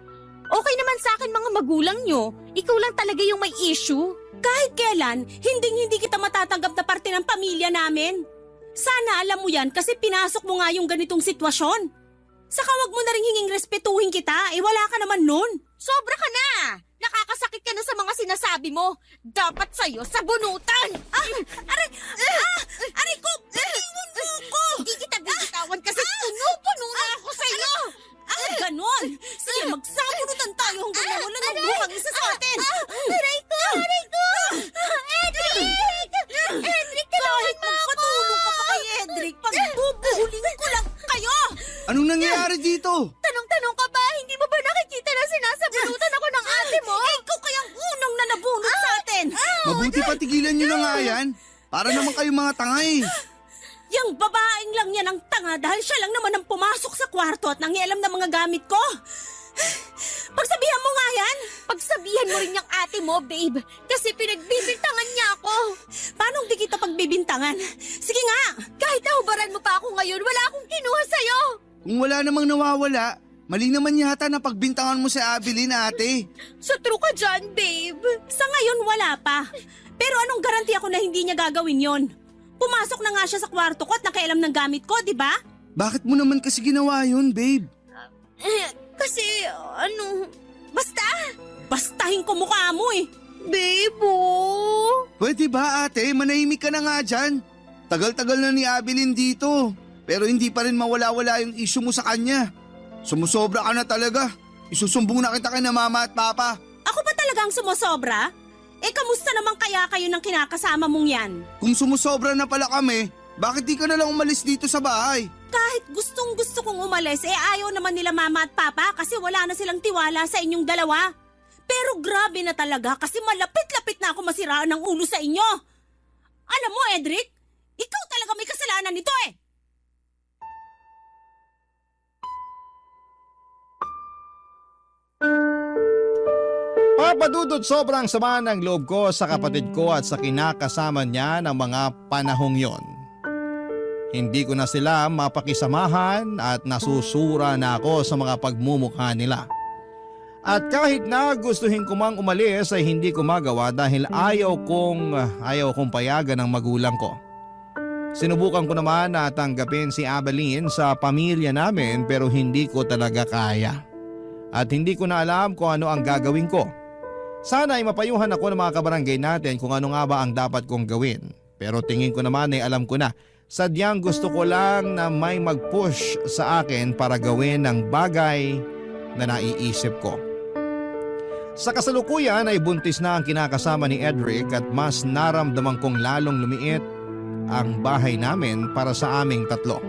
Okay naman sa akin mga magulang nyo. Ikaw lang talaga yung may issue. Kahit kailan, hindi kita matatanggap na parte ng pamilya namin. Sana alam mo yan kasi pinasok mo nga yung ganitong sitwasyon. Saka wag mo na rin hinging respetuhin kita, wala ka naman nun. Sobra ka na! Nakakasakit ka na sa mga sinasabi mo. Dapat sa'yo sabunutan! Aray ko! Bitiwan mo ko! Hindi kita bibitawan kasi puno-puno na ako sa'yo! Ganon! Sige, magsabunutan tayo hanggang nawala ng buhang isa sa atin! Aray ko! Aray ko! Edric! Edric, tulungan mo ako! Patulong ka pa kay Edric! Pagbubuhuling ko lang kayo! Anong nangyayari dito? Tanong-tanong ka ba? Hindi mo ba nakikita na sinasabunutan ako ng ate mo? Ikaw kayang unang na nabunot sa atin! Mabuti pa tigilan nyo na nga yan. Para naman kayong mga tanga eh. Yang babaeng lang yan ang tanga dahil siya lang naman ang pumasok sa kwarto at nangialam ng mga gamit ko. Pagsabihan mo nga yan! Pagsabihan mo rin yung ate mo, babe. Kasi pinagbibintangan niya ako. Paano di kita pagbibintangan? Sige nga! Kahit nahubaran mo pa ako ngayon, wala akong kinuha sa'yo. Kung wala namang nawawala, mali naman yata na pagbintangan mo si Abilene, ate. So true ka dyan, babe. Sa ngayon wala pa. Pero anong garanti ako na hindi niya gagawin yon? Pumasok na nga siya sa kwarto ko at nakailam ng gamit ko, di ba? Bakit mo naman kasi ginawa yun, babe? Kasi, basta. Bastahin ko mukha mo eh. Babe, oh. Pwede ba, ate? Manahimik ka na nga dyan. Tagal-tagal na ni Abilene dito. Pero hindi pa rin mawala-wala yung issue mo sa kanya. Sumusobra ka na talaga. Isusumbong na kita kay na mama at papa. Ako ba talagang sumusobra? Kamusta naman kaya kayo ng kinakasama mong yan? Kung sumusobra na pala kami, bakit di ka na lang umalis dito sa bahay? Kahit gustong gusto kong umalis, ayaw naman nila mama at papa kasi wala na silang tiwala sa inyong dalawa. Pero grabe na talaga kasi malapit-lapit na ako masiraan ng ulo sa inyo. Alam mo, Edric, ikaw talaga may kasalanan nito eh. Papadudod sobrang sama ng loob ko sa kapatid ko at sa kinakasama niya ng mga panahong yon. Hindi ko na sila mapakisamahan at nasusura na ako sa mga pagmumukha nila. At kahit na gustuhin ko mang umalis ay hindi ko magawa dahil ayaw kong payagan ng magulang ko. Sinubukan ko naman na tanggapin si Abilene sa pamilya namin pero hindi ko talaga kaya. At hindi ko na alam kung ano ang gagawin ko. Sana ay mapayuhan ako ng mga kabarangay natin kung ano nga ba ang dapat kong gawin. Pero tingin ko naman ay alam ko na. Sadyang gusto ko lang na may mag-push sa akin para gawin ng bagay na naiisip ko. Sa kasalukuyan ay buntis na ang kinakasama ni Edric at mas naramdaman kong lalong lumiit ang bahay namin para sa aming tatlo.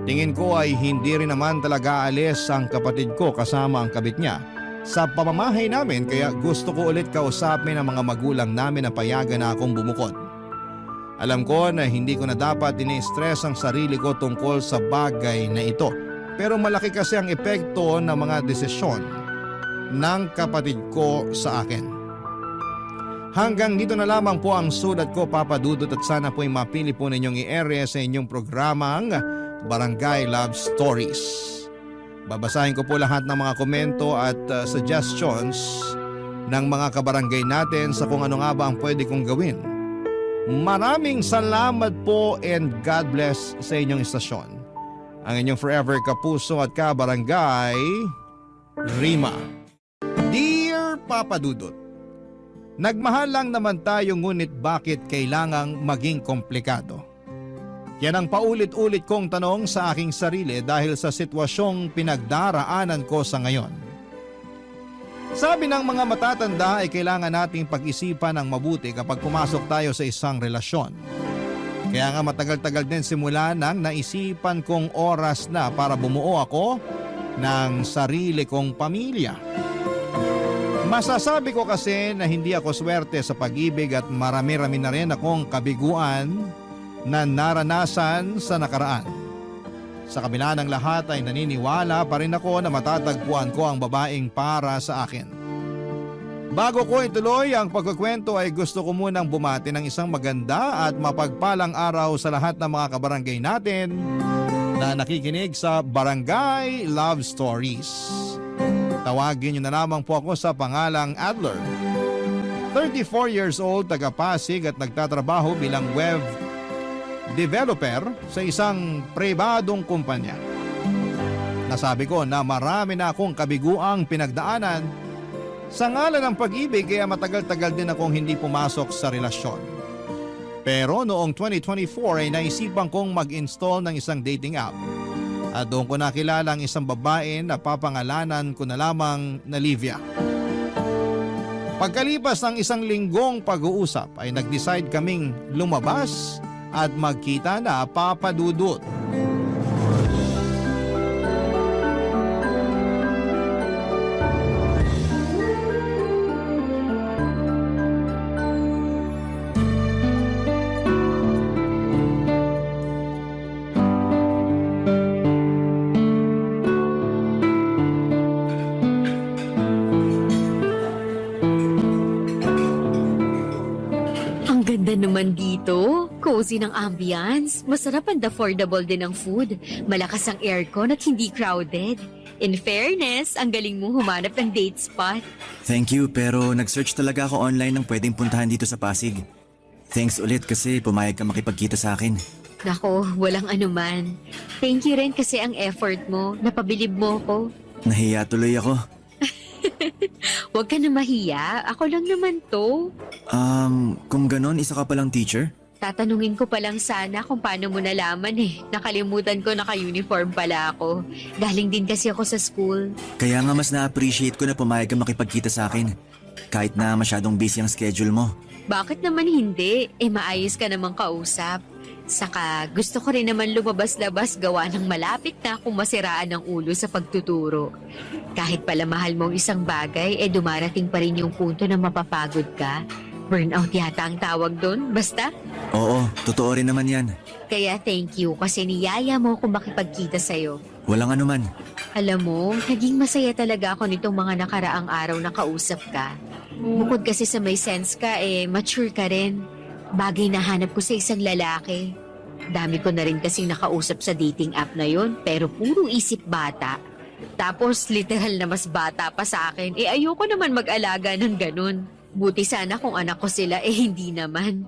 Tingin ko ay hindi rin naman talaga alis ang kapatid ko kasama ang kabit niya sa pamamahay namin kaya gusto ko ulit kausapin ang mga magulang namin na payagan na akong bumukod. Alam ko na hindi ko na dapat ini-stress ang sarili ko tungkol sa bagay na ito pero malaki kasi ang epekto ng mga desisyon ng kapatid ko sa akin. Hanggang dito na lamang po ang sulat ko, Papa Dudut, at sana po ay mapili po ninyong i-ere sa inyong programang Barangay Love Stories. Babasahin ko po lahat ng mga komento at suggestions ng mga kabarangay natin sa kung ano nga ba ang pwede kong gawin. Maraming salamat po and God bless sa inyong istasyon. Ang inyong forever kapuso at kabarangay, Rima. Dear Papa Dudut, nagmahal lang naman tayo, ngunit bakit kailangang maging komplikado? Yan ang paulit-ulit kong tanong sa aking sarili dahil sa sitwasyong pinagdaraanan ko sa ngayon. Sabi ng mga matatanda ay kailangan nating pag-isipan ng mabuti kapag pumasok tayo sa isang relasyon. Kaya nga matagal-tagal din simula nang naisipan kong oras na para bumuo ako ng sarili kong pamilya. Masasabi ko kasi na hindi ako swerte sa pag-ibig at marami-rami na rin akong kabiguan na naranasan sa nakaraan. Sa kabila ng lahat ay naniniwala pa rin ako na matatagpuan ko ang babaeng para sa akin. Bago ko ituloy ang pagkukwento ay gusto ko munang bumati ng isang maganda at mapagpalang araw sa lahat ng mga kabarangay natin na nakikinig sa Barangay Love Stories. Tawagin niyo na lamang po ako sa pangalang Adler. 34 years old, taga Pasig at nagtatrabaho bilang web developer sa isang pribadong kumpanya. Nasabi ko na marami na akong kabiguang pinagdaanan sa ngalan ng pag-ibig, kaya matagal-tagal din akong hindi pumasok sa relasyon. Pero noong 2024 ay naisipan kong mag-install ng isang dating app. At doon ko nakilala ang isang babae na papangalanan ko na lamang na Livia. Pagkalipas ng isang linggong pag-uusap ay nag-decide kaming lumabas at magkita na, Papa Dudut. Ganda naman dito. Cozy ng ambience. Masarap and affordable din ang food. Malakas ang aircon at hindi crowded. In fairness, ang galing mong humanap ng date spot. Thank you, pero nag-search talaga ako online ng pwedeng puntahan dito sa Pasig. Thanks ulit kasi pumayag ka makipagkita sa akin. Nako, walang anuman. Thank you rin kasi ang effort mo. Napabilib mo ko. Nahiya tuloy ako. Huwag ka na mahiya. Ako lang naman to. Kung ganon, isa ka palang teacher? Tatanungin ko pa lang sana kung paano mo nalaman eh. Nakalimutan ko naka-uniform pala ako. Galing din kasi ako sa school. Kaya nga mas na-appreciate ko na pumayag ka makipagkita sa akin. Kahit na masyadong busy ang schedule mo. Bakit naman hindi? Maayos ka namang kausap. Saka gusto ko rin naman lumabas-labas gawa ng malapit na akong masiraan ng ulo sa pagtuturo. Kahit pala mahal mong isang bagay, dumarating pa rin yung punto na mapapagod ka. Burnout yata ang tawag doon, basta? Oo, totoo rin naman yan. Kaya thank you kasi niyaya mo kung makipagkita sa'yo. Walang anuman. Alam mo, naging masaya talaga ako nitong mga nakaraang araw na kausap ka. Bukod kasi sa may sense ka, mature ka rin. Bagay na hanap ko sa isang lalaki. Dami ko na rin kasing nakausap sa dating app na yon, pero puro isip bata. Tapos literal na mas bata pa sa akin, ayoko naman mag-alaga ng ganun. Buti sana kung anak ko sila, hindi naman.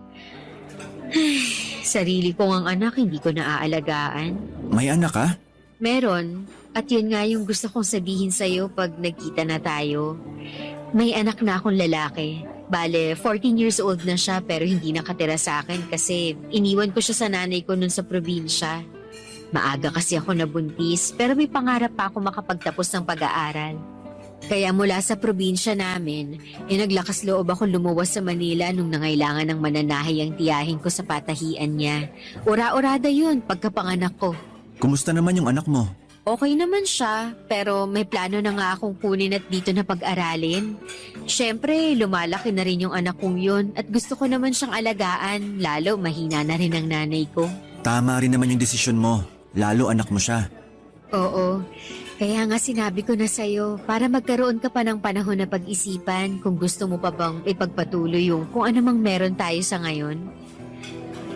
Sarili ko ang anak, hindi ko naaalagaan. May anak ka? Meron, at yun nga yung gusto kong sabihin sa'yo pag nagkita na tayo. May anak na akong lalaki. Bale, 14 years old na siya pero hindi nakatira sa akin kasi iniwan ko siya sa nanay ko nun sa probinsya. Maaga kasi ako nabuntis pero may pangarap pa ako makapagtapos ng pag-aaral. Kaya mula sa probinsya namin, naglakas loob ako lumuwas sa Manila nung nangailangan ng mananahi ang tiyahin ko sa patahian niya. Ura-urada yun pagkapanganak ko. Kumusta naman yung anak mo? Okay naman siya, pero may plano na nga akong kunin at dito na pag-aralin. Siyempre, lumalaki na rin yung anak kong yun at gusto ko naman siyang alagaan, lalo mahina na rin ang nanay ko. Tama rin naman yung desisyon mo, lalo anak mo siya. Oo, Kaya nga sinabi ko na sa'yo, para magkaroon ka pa ng panahon na pag-isipan kung gusto mo pa bang ipagpatuloy yung kung ano mang meron tayo sa ngayon.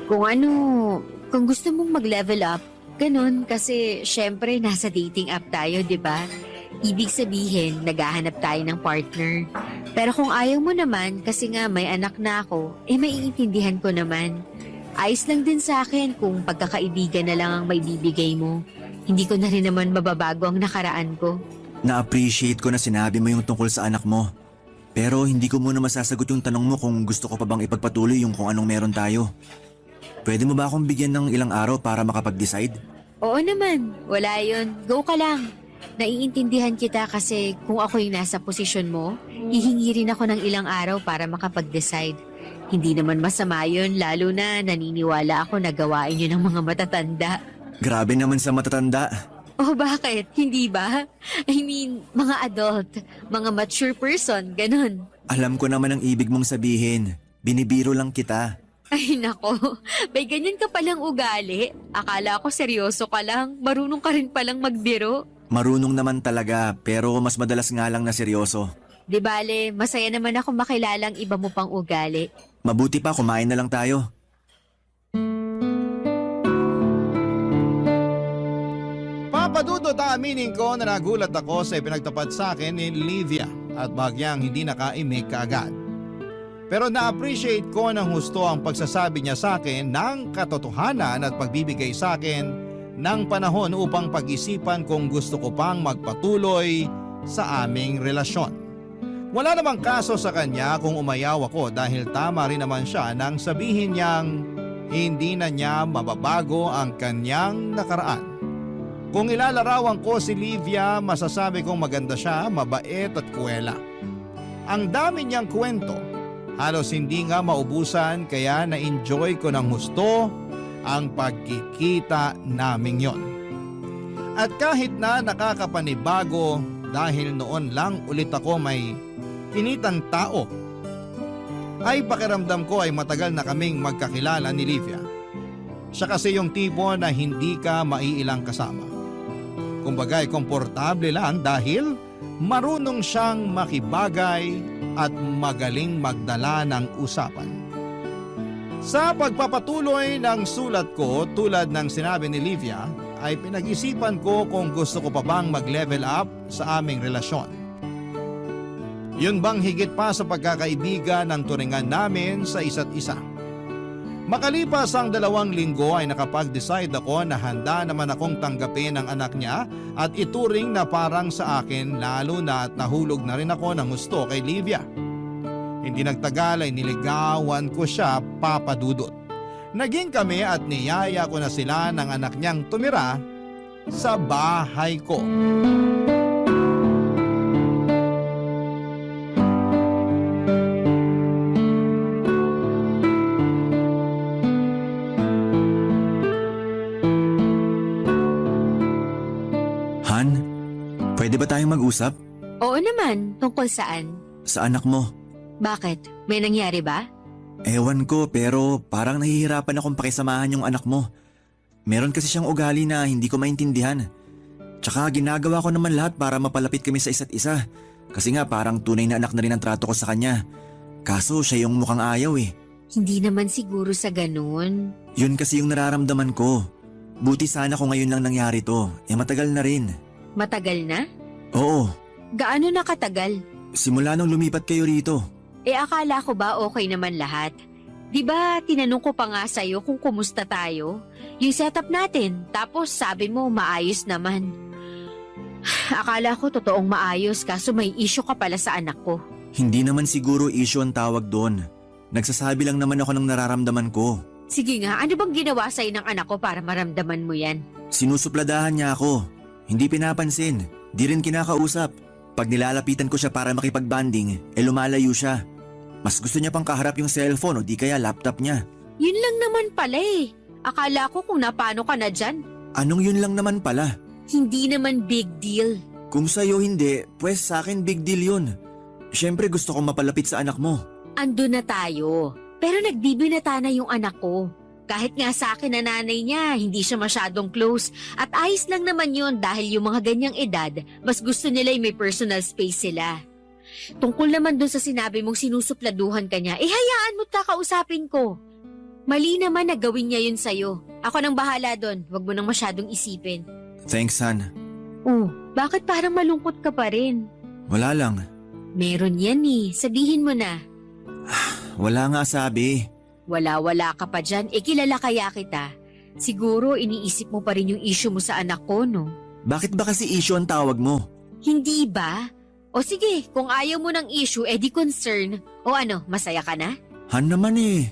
Kung gusto mong mag-level up, ganun, kasi syempre nasa dating app tayo, di ba? Ibig sabihin, naghahanap tayo ng partner. Pero kung ayaw mo naman, kasi nga may anak na ako, maiintindihan ko naman. Ayos lang din sa akin kung pagkakaibigan na lang ang may bibigay mo. Hindi ko na rin naman mababago ang nakaraan ko. Na-appreciate ko na sinabi mo yung tungkol sa anak mo. Pero hindi ko muna masasagot yung tanong mo kung gusto ko pa bang ipagpatuloy yung kung anong meron tayo. Pwede mo ba akong bigyan ng ilang araw para makapag-decide? Oo naman, wala yun. Go ka lang. Naiintindihan kita kasi kung ako yung nasa posisyon mo, hihingi rin ako ng ilang araw para makapag-decide. Hindi naman masama yun, lalo na naniniwala ako na gawain yun ng mga matatanda. Grabe naman sa matatanda. Oh, bakit? Hindi ba? I mean, mga adult, mga mature person, ganun. Alam ko naman ang ibig mong sabihin. Binibiro lang kita. Ay nako, may ganyan ka palang ugali. Akala ko seryoso ka lang, marunong ka rin palang magbiro. Marunong naman talaga, pero mas madalas nga lang na seryoso. Di bale, masaya naman ako makilalang iba mo pang ugali. Mabuti pa, kumain na lang tayo. Papadudot, aaminin ko na nagulat ako sa ipinagtapat sa akin ni Livia at bagyang hindi nakaimik kaagad. Pero na-appreciate ko ng husto ang pagsasabi niya sa akin ng katotohanan at pagbibigay sa akin ng panahon upang pag-isipan kung gusto ko pang magpatuloy sa aming relasyon. Wala namang kaso sa kanya kung umayaw ako dahil tama rin naman siya nang sabihin niyang hindi na niya mababago ang kanyang nakaraan. Kung ilalarawan ko si Livia, masasabi kong maganda siya, mabait at kuwela. Ang dami niyang kwento, halos hindi nga maubusan kaya na-enjoy ko ng husto ang pagkikita naming yon. At kahit na nakakapanibago dahil noon lang ulit ako may kinitang tao, ay pakiramdam ko ay matagal na kaming magkakilala ni Livia. Siya kasi yung tipo na hindi ka maiilang kasama. Kumbaga'y komportable lang dahil marunong siyang makibagay at magaling magdala ng usapan. Sa pagpapatuloy ng sulat ko, tulad ng sinabi ni Livia, ay pinag-isipan ko kung gusto ko pa bang mag-level up sa aming relasyon. Yun bang higit pa sa pagkakaibigan ng turingan namin sa isa't isa? Makalipas ang 2 linggo ay nakapag-decide ako na handa naman akong tanggapin ang anak niya at ituring na parang sa akin, lalo na at nahulog na rin ako ng gusto kay Livia. Hindi nagtagal ay niligawan ko siya, papadudot. Naging kami at niyaya ko na sila ng anak niyang tumira sa bahay ko. Han, pwede ba tayong mag-usap? Oo naman, tungkol saan? Sa anak mo. Bakit? May nangyari ba? Ewan ko, pero parang nahihirapan akong pakisamahan yung anak mo. Meron kasi siyang ugali na hindi ko maintindihan. Tsaka ginagawa ko naman lahat para mapalapit kami sa isa't isa. Kasi nga parang tunay na anak na rin ang trato ko sa kanya. Kaso siya yung mukhang ayaw eh. Hindi naman siguro sa ganun. Yun kasi yung nararamdaman ko. Buti sana kung ngayon lang nangyari to. Matagal na rin. Matagal na? Oo, Gaano na katagal? simula nung lumipat kayo rito. Akala ko ba okay naman lahat? Di ba tinanong ko pa nga sa'yo kung kumusta tayo? Yung setup natin, tapos sabi mo maayos naman. Akala ko totoong maayos kaso may issue ka pala sa anak ko. Hindi naman siguro issue ang tawag doon. Nagsasabi lang naman ako ng nararamdaman ko. Sige nga, ano bang ginawa sa'yo ng anak ko para maramdaman mo yan? Sinusupladahan niya ako. Hindi pinapansin. Di rin kinakausap. Pag nilalapitan ko siya para makipagbanding, lumalayo siya. Mas gusto niya pang kaharap yung cellphone o di kaya laptop niya. Yun lang naman pala eh. Akala ko kung napano ka na dyan. Anong yun lang naman pala? Hindi naman big deal. Kung sa'yo hindi, pues sa akin big deal yun. Siyempre gusto kong mapalapit sa anak mo. Ando na tayo. Pero nagbibinata na yung anak ko. Kahit nga sa akin na nanay niya, hindi siya masyadong close. At ayos lang naman yun dahil yung mga ganyang edad, mas gusto nila yung may personal space sila. Tungkol naman dun sa sinabi mong sinusupladuhan ka niya, hayaan mo't kakausapin ko. Mali naman na gawin niya yun sa'yo. Ako nang bahala dun, wag mo nang masyadong isipin. Thanks, Han. Oh, bakit parang malungkot ka pa rin? Wala lang. Meron yan eh, sabihin mo na. Wala nga sabi. Wala ka pa dyan, kilala kaya kita. Siguro iniisip mo pa rin yung issue mo sa anak ko, no? Bakit ba kasi issue ang tawag mo? Hindi ba? O sige, kung ayaw mo ng issue, di concern. O ano, masaya ka na? Han naman eh.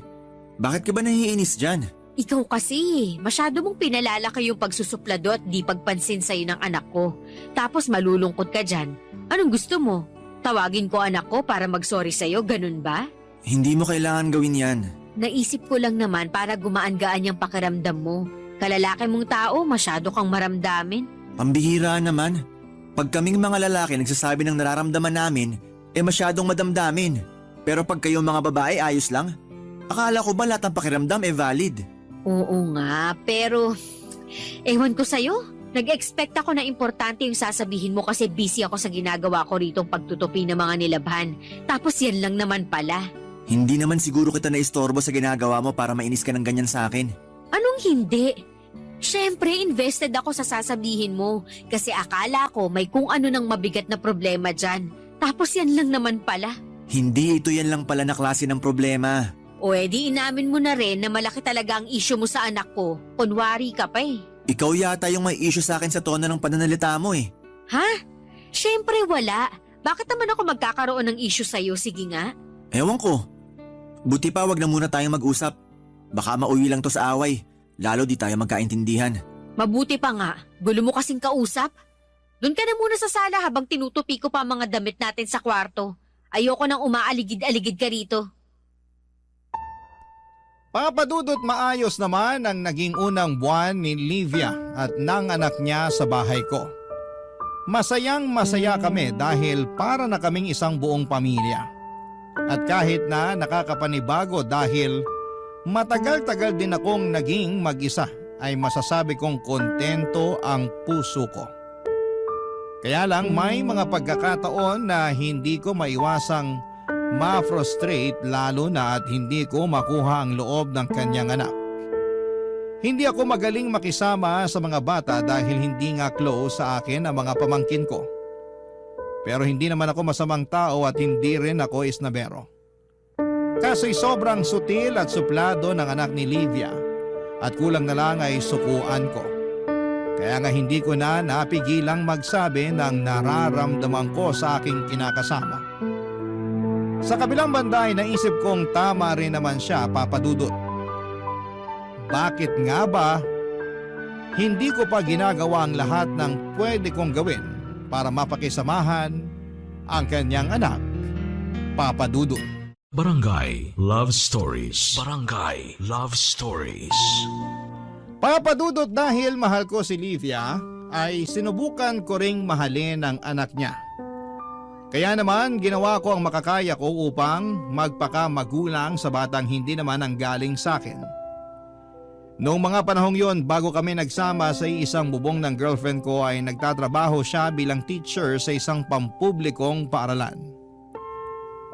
Bakit ka ba nahiinis dyan? Ikaw kasi, masyado mong pinalalaki yung pagsusuplado at di pagpansin sa'yo ng anak ko. Tapos malulungkot ka dyan. Anong gusto mo? Tawagin ko anak ko para mag-sorry sa'yo, ganun ba? Hindi mo kailangan gawin yan. Naisip ko lang naman para gumaan-gaan yung pakiramdam mo. Kalalaki mong tao, masyado kang maramdamin. Pambihira naman. Pag kaming mga lalaki nagsasabi ng nararamdaman namin, masyadong madamdamin. Pero pag kayong mga babae ayos lang, akala ko ba lahat ng pakiramdam valid? Oo nga, pero ewan ko sa'yo. Nag-expect ako na importante yung sasabihin mo kasi busy ako sa ginagawa ko ritong pagtutupi ng mga nilabhan. Tapos yan lang naman pala. Hindi naman siguro kita naistorbo sa ginagawa mo para mainis ka ng ganyan sa akin. Anong hindi? Siyempre, invested ako sa sasabihin mo kasi akala ko may kung ano nang mabigat na problema dyan. Tapos yan lang naman pala. Hindi ito yan lang pala na klase ng problema. O edi inamin mo na rin na malaki talaga ang issue mo sa anak ko. Kunwari ka pa eh. Ikaw yata yung may issue sa akin sa tono ng pananalita mo eh. Ha? Siyempre wala. Bakit naman ako magkakaroon ng issue sa'yo? Sige nga. Ewan ko. Buti pa wag na muna tayong mag-usap. Baka mauwi lang to sa away. Lalo di tayo magkaintindihan. Mabuti pa nga. Gulo mo kasing kausap. Doon ka na muna sa sala habang tinutupi ko pa mga damit natin sa kwarto. Ayoko nang umaaligid-aligid ka rito. Papadudot maayos naman ang naging unang buwan ni Livia at ng anak niya sa bahay ko. Masayang masaya kami dahil para na kaming isang buong pamilya. At kahit na nakakapanibago dahil matagal-tagal din akong naging mag-isa, ay masasabi kong kontento ang puso ko. Kaya lang may mga pagkakataon na hindi ko maiwasang ma-frustrate lalo na at hindi ko makuha ang loob ng kanyang anak. Hindi ako magaling makisama sa mga bata dahil hindi nga close sa akin ang mga pamangkin ko. Pero hindi naman ako masamang tao at hindi rin ako isnabero. Kaso'y sobrang sutil at suplado ng anak ni Livia at kulang na lang ay sukuan ko. Kaya nga hindi ko na napigilang magsabi ng nararamdaman ko sa aking kinakasama. Sa kabilang banda ay naisip kong tama rin naman siya, Papadudot. Bakit nga ba hindi ko pa ginagawa ang lahat ng pwede kong gawin para mapakisamahan ang kanyang anak, Papadudot? Barangay Love Stories. Barangay Love Stories. Papadudot, dahil mahal ko si Livia, ay sinubukan ko ring mahalin ang anak niya. Kaya naman ginawa ko ang makakaya ko upang magpakamagulang sa batang hindi naman ang galing sa akin. Noong mga panahong yon, bago kami nagsama sa isang bubong ng girlfriend ko, ay nagtatrabaho siya bilang teacher sa isang pampublikong paaralan.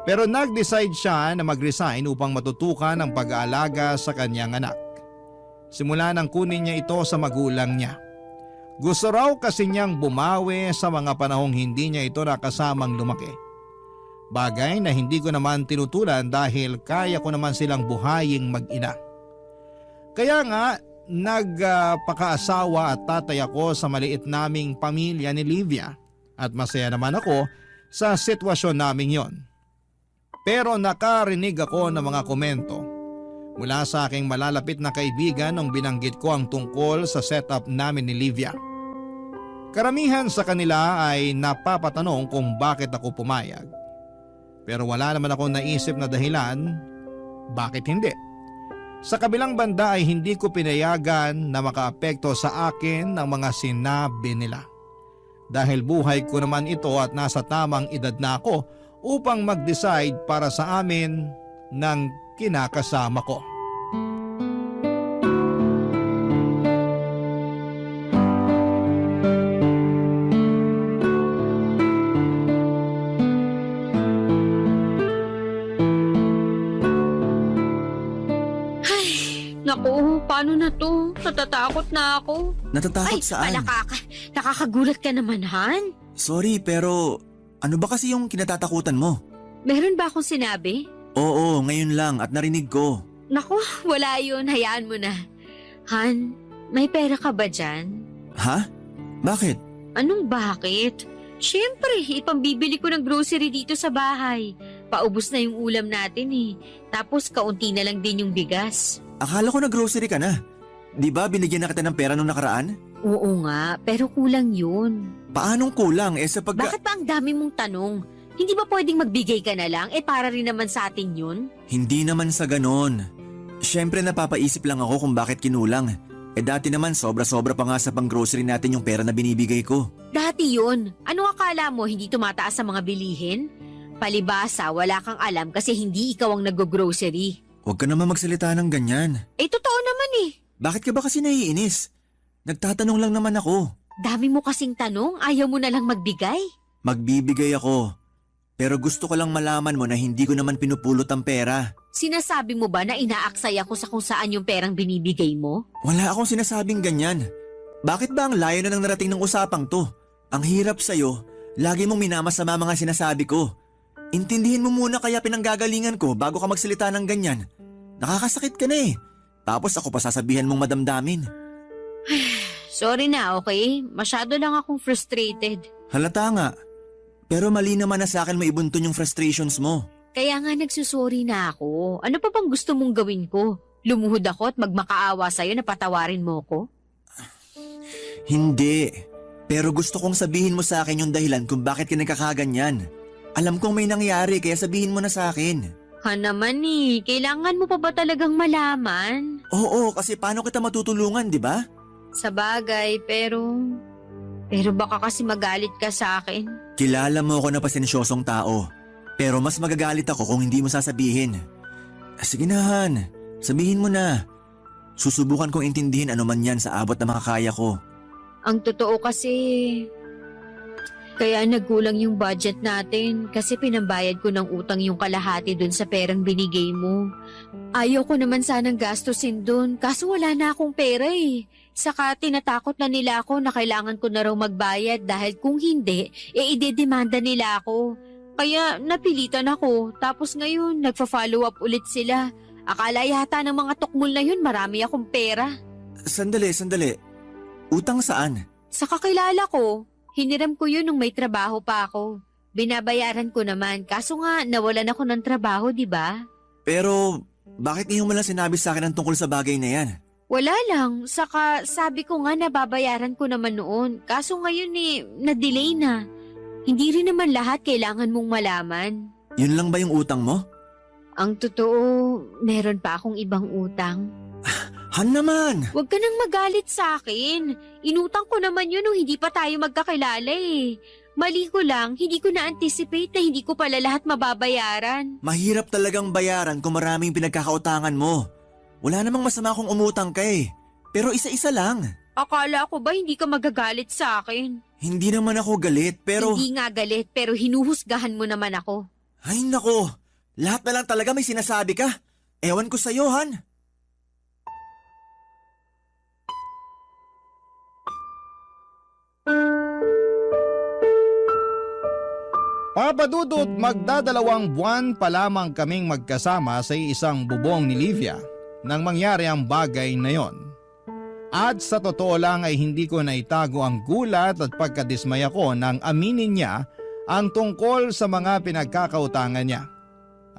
Pero nag-decide siya na mag-resign upang matutukan ang pag-aalaga sa kanyang anak. Simula nang kunin niya ito sa magulang niya. Gusto raw kasi niyang bumawi sa mga panahong hindi niya ito nakasamang lumaki. Bagay na hindi ko naman tinutulan dahil kaya ko naman silang buhaying mag-ina. Kaya nga nagpakaasawa at tatay ako sa maliit naming pamilya ni Livia at masaya naman ako sa sitwasyon naming yon. Pero nakarinig ako ng mga komento mula sa aking malalapit na kaibigan nung binanggit ko ang tungkol sa setup namin ni Livia. Karamihan sa kanila ay napapatanong kung bakit ako pumayag. Pero wala naman akong naisip na dahilan bakit hindi. Sa kabilang banda ay hindi ko pinayagan na makaapekto sa akin ang mga sinabi nila. Dahil buhay ko naman ito at nasa tamang edad na ako upang mag-decide para sa amin ng kinakasama ko. Naku, paano na to? Natatakot na ako. Natatakot Ay, saan? nakakagulat ka naman, Han. Sorry, pero ano ba kasi yung kinatatakutan mo? Meron ba akong sinabi? Oo, ngayon lang at narinig ko. Naku, wala yun. Hayaan mo na. Han, may pera ka ba dyan? Ha? Bakit? Anong bakit? Siyempre, ipambibili ko ng grocery dito sa bahay. Paubos na yung ulam natin eh. Tapos kaunti na lang din yung bigas. Akala ko na grocery ka na. Di ba binigyan na kita ng pera nung nakaraan? Oo nga, pero kulang yun. Paanong kulang sa Bakit ba ang dami mong tanong? Hindi ba pwedeng magbigay ka na lang? Para rin naman sa atin yun. Hindi naman sa ganon. Siyempre napapaisip lang ako kung bakit kinulang. Dati naman sobra-sobra pa nga sa pang-grocery natin yung pera na binibigay ko. Dati yun. Ano akala mo, hindi tumataas sa mga bilihin? Palibasa, wala kang alam kasi hindi ikaw ang nag-grocery. Huwag ka naman magsalita ng ganyan. Totoo naman eh. Bakit ka ba kasi naiinis? Nagtatanong lang naman ako. Dami mo kasing tanong, ayaw mo na lang magbigay. Magbibigay ako. Pero gusto ko lang malaman mo na hindi ko naman pinupulot ang pera. Sinasabi mo ba na inaaksay ako sa kung saan yung perang binibigay mo? Wala akong sinasabing ganyan. Bakit ba ang layo na ng narating ng usapang to? Ang hirap sa'yo, lagi mong minamasama mga sinasabi ko. Intindihin mo muna kaya pinanggagalingan ko bago ka magsalita ng ganyan. Nakakasakit ka na eh. Tapos ako pa sasabihan mong madamdamin. Sorry na, okay? Masyado lang akong frustrated. Halata nga. Pero mali naman na sa akin maibuntun yung frustrations mo. Kaya nga nagsusorry na ako. Ano pa bang gusto mong gawin ko? Lumuhod ako at magmakaawa sa'yo na patawarin mo ko? Hindi. Pero gusto kong sabihin mo sa akin yung dahilan kung bakit ka nagkakaganyan. Alam kong may nangyari kaya sabihin mo na sa akin. Ha naman eh, kailangan mo pa ba talagang malaman? Oo, kasi paano kita matutulungan, di ba? Sa bagay, pero baka kasi magalit ka sa akin. Kilala mo ako na pasensyosong tao. Pero mas magagalit ako kung hindi mo sasabihin. Sige na Han, sabihin mo na. Susubukan kong intindihin ano man yan sa abot na makakaya ko. Ang totoo kasi, kaya nagkulang yung budget natin kasi pinambayad ko ng utang yung kalahati dun sa perang binigay mo. Ayaw ko naman sanang gastusin dun kaso wala na akong pera eh. Saka tinatakot na nila ako na kailangan ko na raw magbayad dahil kung hindi, idedemanda nila ako. Kaya napilitan ako tapos ngayon nagfa-follow up ulit sila. Akala yata ng mga tukmol na yun marami akong pera. Sandali. Utang saan? Sa kakilala ko, hiniram ko yun nung may trabaho pa ako. Binabayaran ko naman kaso nga nawalan ako ng trabaho, di ba? Pero bakit ngayon mo lang sinabi sa akin ang tungkol sa bagay na yan? Wala lang, saka sabi ko nga nababayaran ko naman noon. Kaso ngayon na-delay na. Hindi rin naman lahat kailangan mong malaman. Yun lang ba yung utang mo? Ang totoo, meron pa akong ibang utang. Han naman! Huwag ka nang magalit sa akin. Inutang ko naman yun nung hindi pa tayo magkakilala eh. Mali ko lang, hindi ko na-anticipate na hindi ko pala lahat mababayaran. Mahirap talagang bayaran kung maraming pinagkakautangan mo. Wala namang masama kung umutang ka eh. Pero isa-isa lang. Akala ko ba hindi ka magagalit sa akin? Hindi naman ako galit pero... Hindi nga galit pero hinuhusgahan mo naman ako. Ay nako, lahat na lang talaga may sinasabi ka. Ewan ko sa'yo, Han. Papadudot, magdadalawang buwan pa lamang kaming magkasama sa isang bubong ni Livia nang mangyari ang bagay na yon. At sa totoo lang ay hindi ko naitago ang gulat at pagkadismaya ko nang aminin niya ang tungkol sa mga pinagkakautangan niya.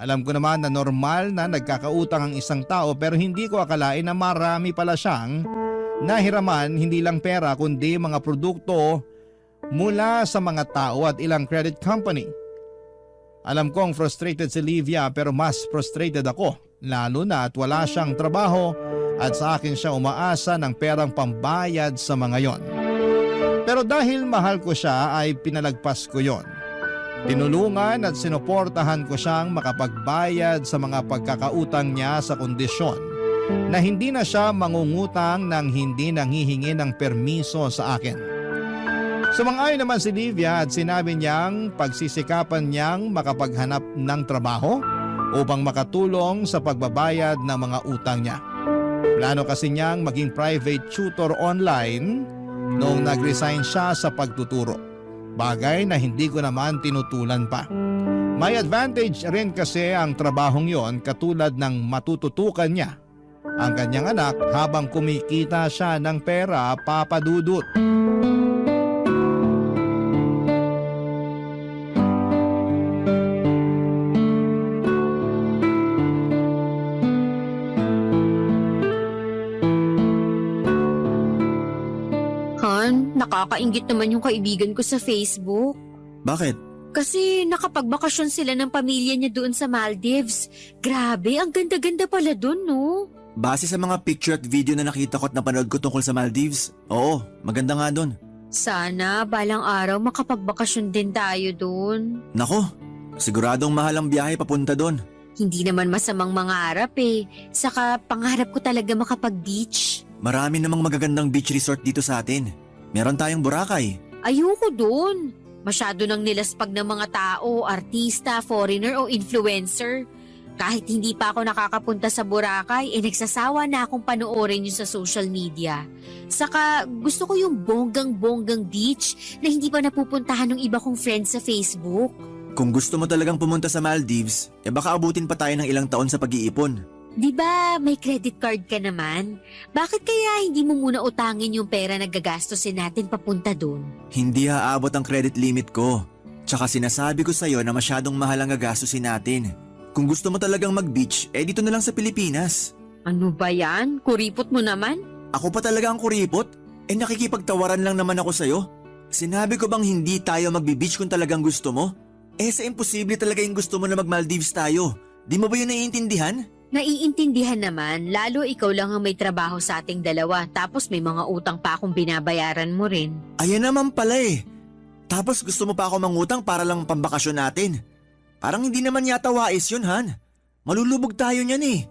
Alam ko naman na normal na nagkakautang ang isang tao pero hindi ko akalain na marami pala siyang nahiraman, hindi lang pera kundi mga produkto mula sa mga tao at ilang credit company. Alam kong frustrated si Livia pero mas frustrated ako lalo na at wala siyang trabaho at sa akin siya umaasa ng perang pambayad sa mga yon. Pero dahil mahal ko siya ay pinalagpas ko yon. Tinulungan at sinuportahan ko siyang makapagbayad sa mga pagkakautang niya sa kondisyon na hindi na siya mangungutang nang hindi nanghihingi ng permiso sa akin. Sumang-ayon naman si Livia at sinabi niyang pagsisikapan niyang makapaghanap ng trabaho upang makatulong sa pagbabayad ng mga utang niya. Plano kasi niyang maging private tutor online noong nag-resign siya sa pagtuturo. Bagay na hindi ko naman tinutulan pa. May advantage rin kasi ang trabahong yon katulad ng matututukan niya ang kanyang anak habang kumikita siya ng pera, Papa Dudut. Han, nakakaingit naman yung kaibigan ko sa Facebook. Bakit? Kasi nakapagbakasyon sila ng pamilya niya doon sa Maldives. Grabe, ang ganda-ganda pala doon, no? Base sa mga picture at video na nakita ko at napanood ko tungkol sa Maldives, oo, maganda nga doon. Sana balang araw makapagbakasyon din tayo doon. Nako, siguradong mahal ang biyahe papunta doon. Hindi naman masamang mangarap eh. Saka pangarap ko talaga makapag-beach. Marami namang magagandang beach resort dito sa atin. Meron tayong Boracay. Ayoko doon. Masyado nang nilaspag ng mga tao, artista, foreigner o influencer. Kahit hindi pa ako nakakapunta sa Boracay, nagsasawa na akong panoorin yun sa social media. Saka gusto ko yung bonggang-bonggang beach na hindi pa napupuntahan ng iba kong friends sa Facebook. Kung gusto mo talagang pumunta sa Maldives, baka abutin pa tayo ng ilang taon sa pag-iipon. Di ba may credit card ka naman? Bakit kaya hindi mo muna utangin yung pera na gagastusin natin papunta doon? Hindi haabot ang credit limit ko. Tsaka sinasabi ko sa'yo na masyadong mahal ang gagastusin natin. Kung gusto mo talagang mag-beach, dito na lang sa Pilipinas. Ano ba yan? Kuripot mo naman? Ako pa talaga ang kuripot? Nakikipagtawaran lang naman ako sa'yo. Sinabi ko bang hindi tayo magbi-beach kung talagang gusto mo? Sa imposible talaga yung gusto mo na mag-Maldives tayo. Di mo ba yun naiintindihan? Naiintindihan naman, lalo ikaw lang ang may trabaho sa ating dalawa tapos may mga utang pa akong binabayaran mo rin. Ayan naman pala Tapos gusto mo pa ako mangutang para lang pambakasyon natin. Parang hindi naman yata wais yun, Han. Malulubog tayo niyan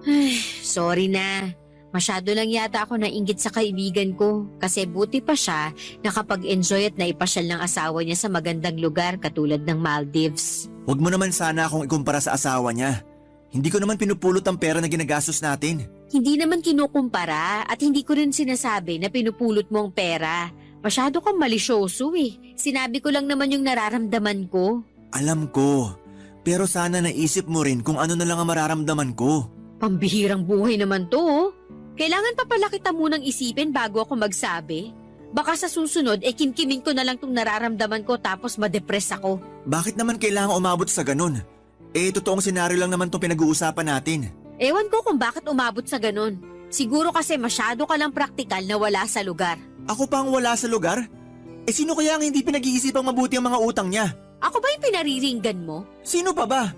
Ay, sorry na. Masyado lang yata ako nainggit sa kaibigan ko kasi buti pa siya nakapag-enjoy at naipasyal ng asawa niya sa magandang lugar katulad ng Maldives. Huwag mo naman sana akong ikumpara sa asawa niya. Hindi ko naman pinupulot ang pera na ginagastos natin. Hindi naman kinukumpara at hindi ko rin sinasabi na pinupulot mo ang pera. Masyado kang malisyoso Sinabi ko lang naman yung nararamdaman ko. Alam ko, pero sana naisip mo rin kung ano na lang ang mararamdaman ko. Pambihirang buhay naman to. Kailangan pa pala kita munang isipin bago ako magsabi. Baka sa susunod, kimkimin ko na lang tong nararamdaman ko tapos madepress ako. Bakit naman kailangan umabot sa ganun? Totoong senaryo lang naman tong pinag-uusapan natin. Ewan ko kung bakit umabot sa ganun. Siguro kasi masyado ka lang praktikal na wala sa lugar. Ako pa ang wala sa lugar? Sino kaya ang hindi pinag-iisipang mabuti ang mga utang niya? Ako ba yung pinariringgan mo? Sino pa ba?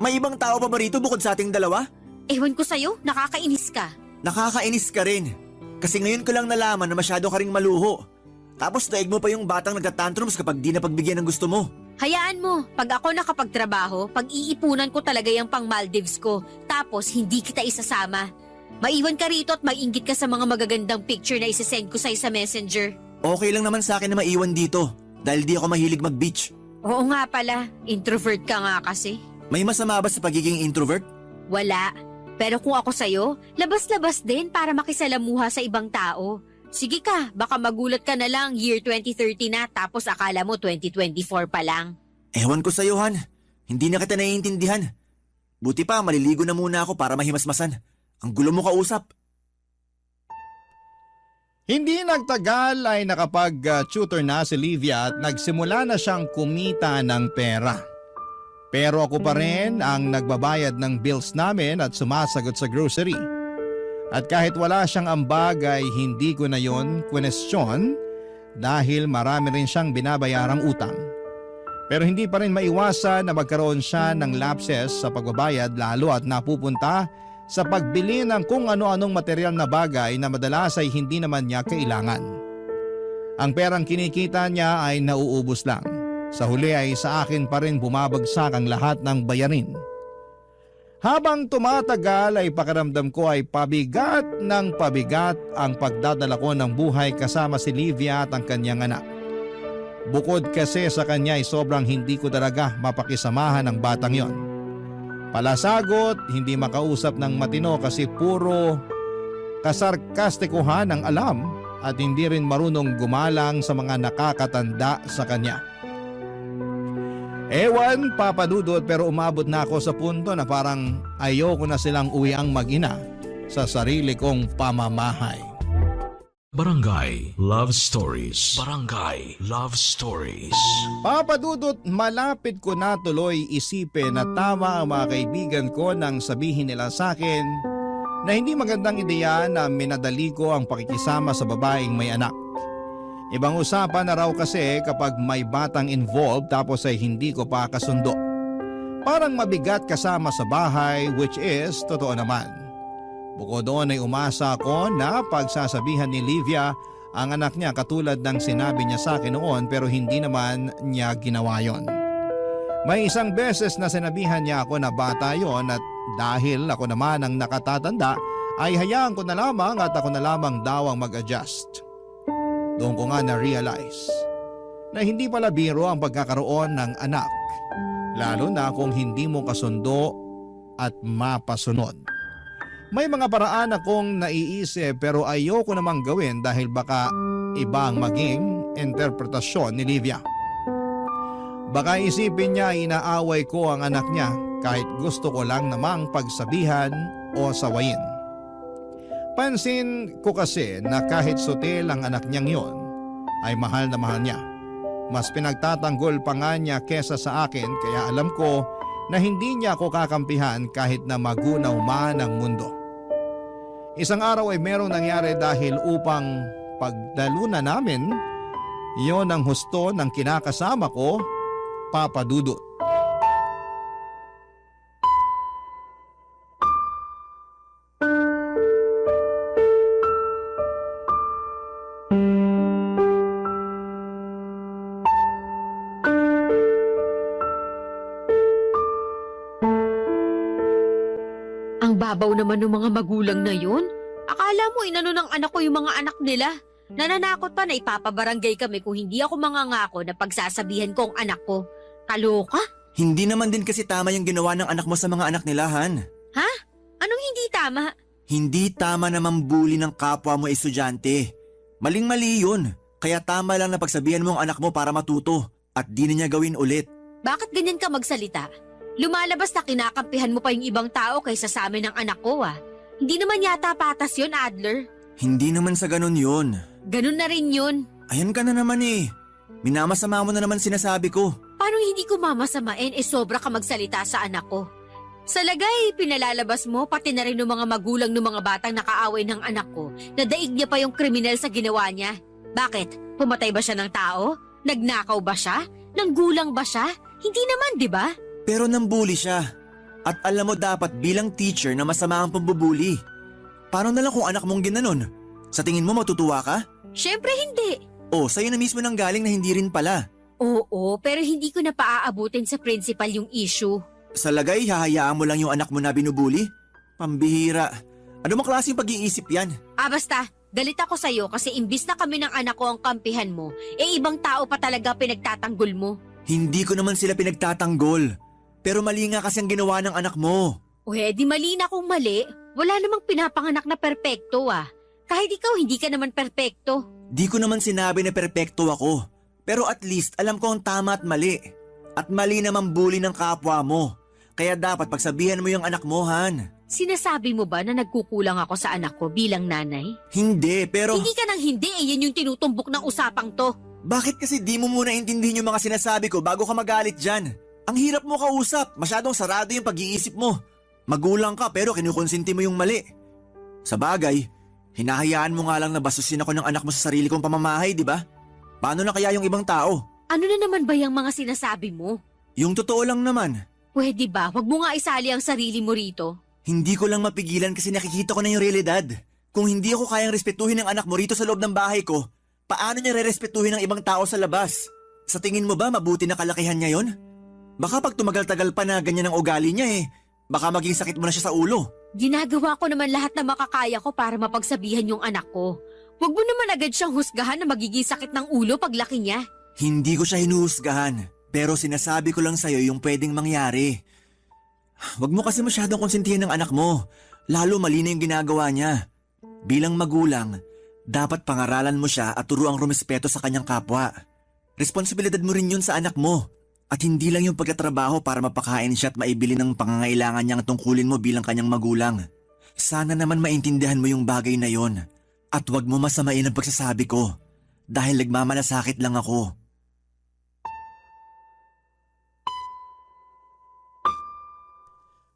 May ibang tao pa ba rito bukod sa ating dalawa? Ewan ko sa'yo, nakakainis ka. Nakakainis ka rin. Kasi ngayon ko lang nalaman na masyado ka ring maluho. Tapos daig mo pa yung batang nagtatantrums kapag di na pagbigyan ng gusto mo. Hayaan mo, pag ako nakapagtrabaho, pag-iipunan ko talaga yung pang Maldives ko. Tapos hindi kita isasama. Maiwan ka rito at mag-inggit ka sa mga magagandang picture na isasend ko sa'yo sa messenger. Okay lang naman sa akin na maiwan dito. Dahil di ako mahilig mag-beach. Oo nga pala, introvert ka nga kasi. May masama ba sa pagiging introvert? Wala. Pero kung ako sa'yo, labas-labas din para makisalamuha sa ibang tao. Sige ka, baka magulat ka na lang year 2030 na tapos akala mo 2024 pa lang. Ewan ko sa'yo, Han. Hindi na kita naiintindihan. Buti pa, maliligo na muna ako para mahimasmasan. Ang gulo mo kausap. Hindi nagtagal ay nakapag-tutor na si Livia at nagsimula na siyang kumita ng pera. Pero ako pa rin ang nagbabayad ng bills namin at sumasagot sa grocery. At kahit wala siyang ambag ay hindi ko na yon question dahil marami rin siyang binabayarang utang. Pero hindi pa rin maiwasan na magkaroon siya ng lapses sa pagbabayad lalo at napupunta sa pagbili ng kung ano-anong material na bagay na madalas ay hindi naman niya kailangan. Ang perang kinikita niya ay nauubos lang. Sa huli ay sa akin pa rin bumabagsak ang lahat ng bayarin. Habang tumatagal ay pakiramdam ko ay pabigat ng pabigat ang pagdadala ko ng buhay kasama si Livia at ang kanyang anak. Bukod kasi sa kanya ay sobrang hindi ko talaga mapakisamahan ng batang yon. Palasagot, hindi makausap ng matino kasi puro kasarkastikuhan ang alam at hindi rin marunong gumalang sa mga nakakatanda sa kanya. Ewan, Papa Dudut, pero umabot na ako sa punto na parang ayoko na silang uwiang mag-ina sa sarili kong pamamahay. Barangay Love Stories. Barangay Love Stories. Papa Dudut, malapit ko na tuloy isipin na tama ang mga kaibigan ko nang sabihin nila sa akin na hindi magandang ideya na minadali ko ang pakikisama sa babaeng may anak. Ibang usapan na raw kasi kapag may batang involved tapos ay hindi ko pa kasundo. Parang mabigat kasama sa bahay, which is totoo naman. Bukod doon ay umasa ako na pagsasabihan ni Livia ang anak niya katulad ng sinabi niya sa akin noon, pero hindi naman niya ginawa yon. May isang beses na sinabihan niya ako na bata yon at dahil ako naman ang nakatatanda ay hayaan ko na lamang at ako na lamang daw ang mag-adjust. Doon ko nga na-realize na hindi pala biro ang pagkakaroon ng anak, lalo na kung hindi mo kasundo at mapasunod. May mga paraan akong naiisip pero ayoko namang gawin dahil baka ibang maging interpretasyon ni Livia. Baka isipin niya inaaway ko ang anak niya kahit gusto ko lang namang pagsabihan o sawayin. Pansin ko kasi na kahit sutil ang anak niyang yon, ay mahal na mahal niya. Mas pinagtatanggol pa nga niya kesa sa akin, kaya alam ko na hindi niya ako kakampihan kahit na magunaw man ang mundo. Isang araw ay merong nangyari dahil upang pagdalunan namin, yon ang husto ng kinakasama ko, Papa Dudut. Ang babaw naman ng mga magulang na yun. Akala mo inano ng anak ko yung mga anak nila. Nananakot pa na ipapabarangay kami kung hindi ako mangangako na pagsasabihan ko ang anak ko. Kaloka? Hindi naman din kasi tama yung ginawa ng anak mo sa mga anak nila, Han. Ha? Anong hindi tama? Hindi tama na mambuli ng kapwa mo estudyante. Maling-mali yun. Kaya tama lang na pagsabihan mo ang anak mo para matuto at di na niya gawin ulit. Bakit ganyan ka magsalita? Lumalabas na kinakampihan mo pa yung ibang tao kaysa sa amin ng anak ko Hindi naman yata patas yun, Adler. Hindi naman sa ganun yun. Ganun na rin yun. Ayan ka na naman eh. Minamasama mo na naman sinasabi ko. Paano hindi ko mamasamain sobra ka magsalita sa anak ko? Sa lagay, pinalalabas mo pati na rin ng mga magulang ng mga batang nakaaway ng anak ko na daig niya pa yung kriminal sa ginawa niya. Bakit? Pumatay ba siya ng tao? Nagnakaw ba siya? Nanggulang ba siya? Hindi naman, di ba? Pero nambuli siya. At alam mo dapat bilang teacher na masama ang pambubuli. Paano na lang kung anak mong ginanon? Sa tingin mo matutuwa ka? Syempre hindi. O, sa'yo na mismo nang galing na hindi rin pala. Oo, pero hindi ko na paaabutin sa principal yung issue. Sa lagay, hahayaan mo lang yung anak mo na binubuli? Pambihira. Ano mang klaseng pag-iisip yan? Basta, galit ako sa'yo kasi imbis na kami ng anak ko ang kampihan mo, ibang tao pa talaga pinagtatanggol mo. Hindi ko naman sila pinagtatanggol. Pero mali nga kasi ang ginawa ng anak mo. O di mali na kung mali. Wala namang pinapanganak na perpekto Kahit ikaw hindi ka naman perpekto. Di ko naman sinabi na perpekto ako. Pero at least alam ko ang tama at mali. At mali naman bully ng kapwa mo. Kaya dapat pagsabihan mo yung anak mo, Han. Sinasabi mo ba na nagkukulang ako sa anak ko bilang nanay? Hindi, pero... Hindi ka nang hindi yan yung tinutumbok ng usapang to. Bakit kasi di mo muna intindihin yung mga sinasabi ko bago ka magalit dyan? Ang hirap mo kausap, masyadong sarado yung pag-iisip mo. Magulang ka pero kinukonsinti mo yung mali. Sa bagay, hinahayaan mo nga lang na basusin ako ng anak mo sa sarili kong pamamahay, di ba? Paano na kaya yung ibang tao? Ano na naman ba yung mga sinasabi mo? Yung totoo lang naman. Pwede ba? Huwag mo nga isali ang sarili mo rito. Hindi ko lang mapigilan kasi nakikita ko na yung realidad. Kung hindi ako kayang respetuhin ng anak mo rito sa loob ng bahay ko, paano niya re-respetuhin ng ibang tao sa labas? Sa tingin mo ba mabuti na kalakihan niya yon? Baka pag tumagal-tagal pa na ganyan ang ugali niya baka maging sakit mo na siya sa ulo. Ginagawa ko naman lahat na makakaya ko para mapagsabihan yung anak ko. Huwag mo naman agad siyang husgahan na magiging sakit ng ulo paglaki niya. Hindi ko siya hinuhusgahan, pero sinasabi ko lang sa'yo yung pwedeng mangyari. Huwag mo kasi masyadong konsintihin ng anak mo, lalo mali na yung ginagawa niya. Bilang magulang, dapat pangaralan mo siya at turuang rumespeto sa kanyang kapwa. Responsibilidad mo rin yun sa anak mo. At hindi lang yung pagtatrabaho para mapakain siya at maibili ng pangangailangan niyang tungkulin mo bilang kanyang magulang. Sana naman maintindihan mo yung bagay na yon. At huwag mo masamain ang pagsasabi ko. Dahil nagmamalasakit lang ako.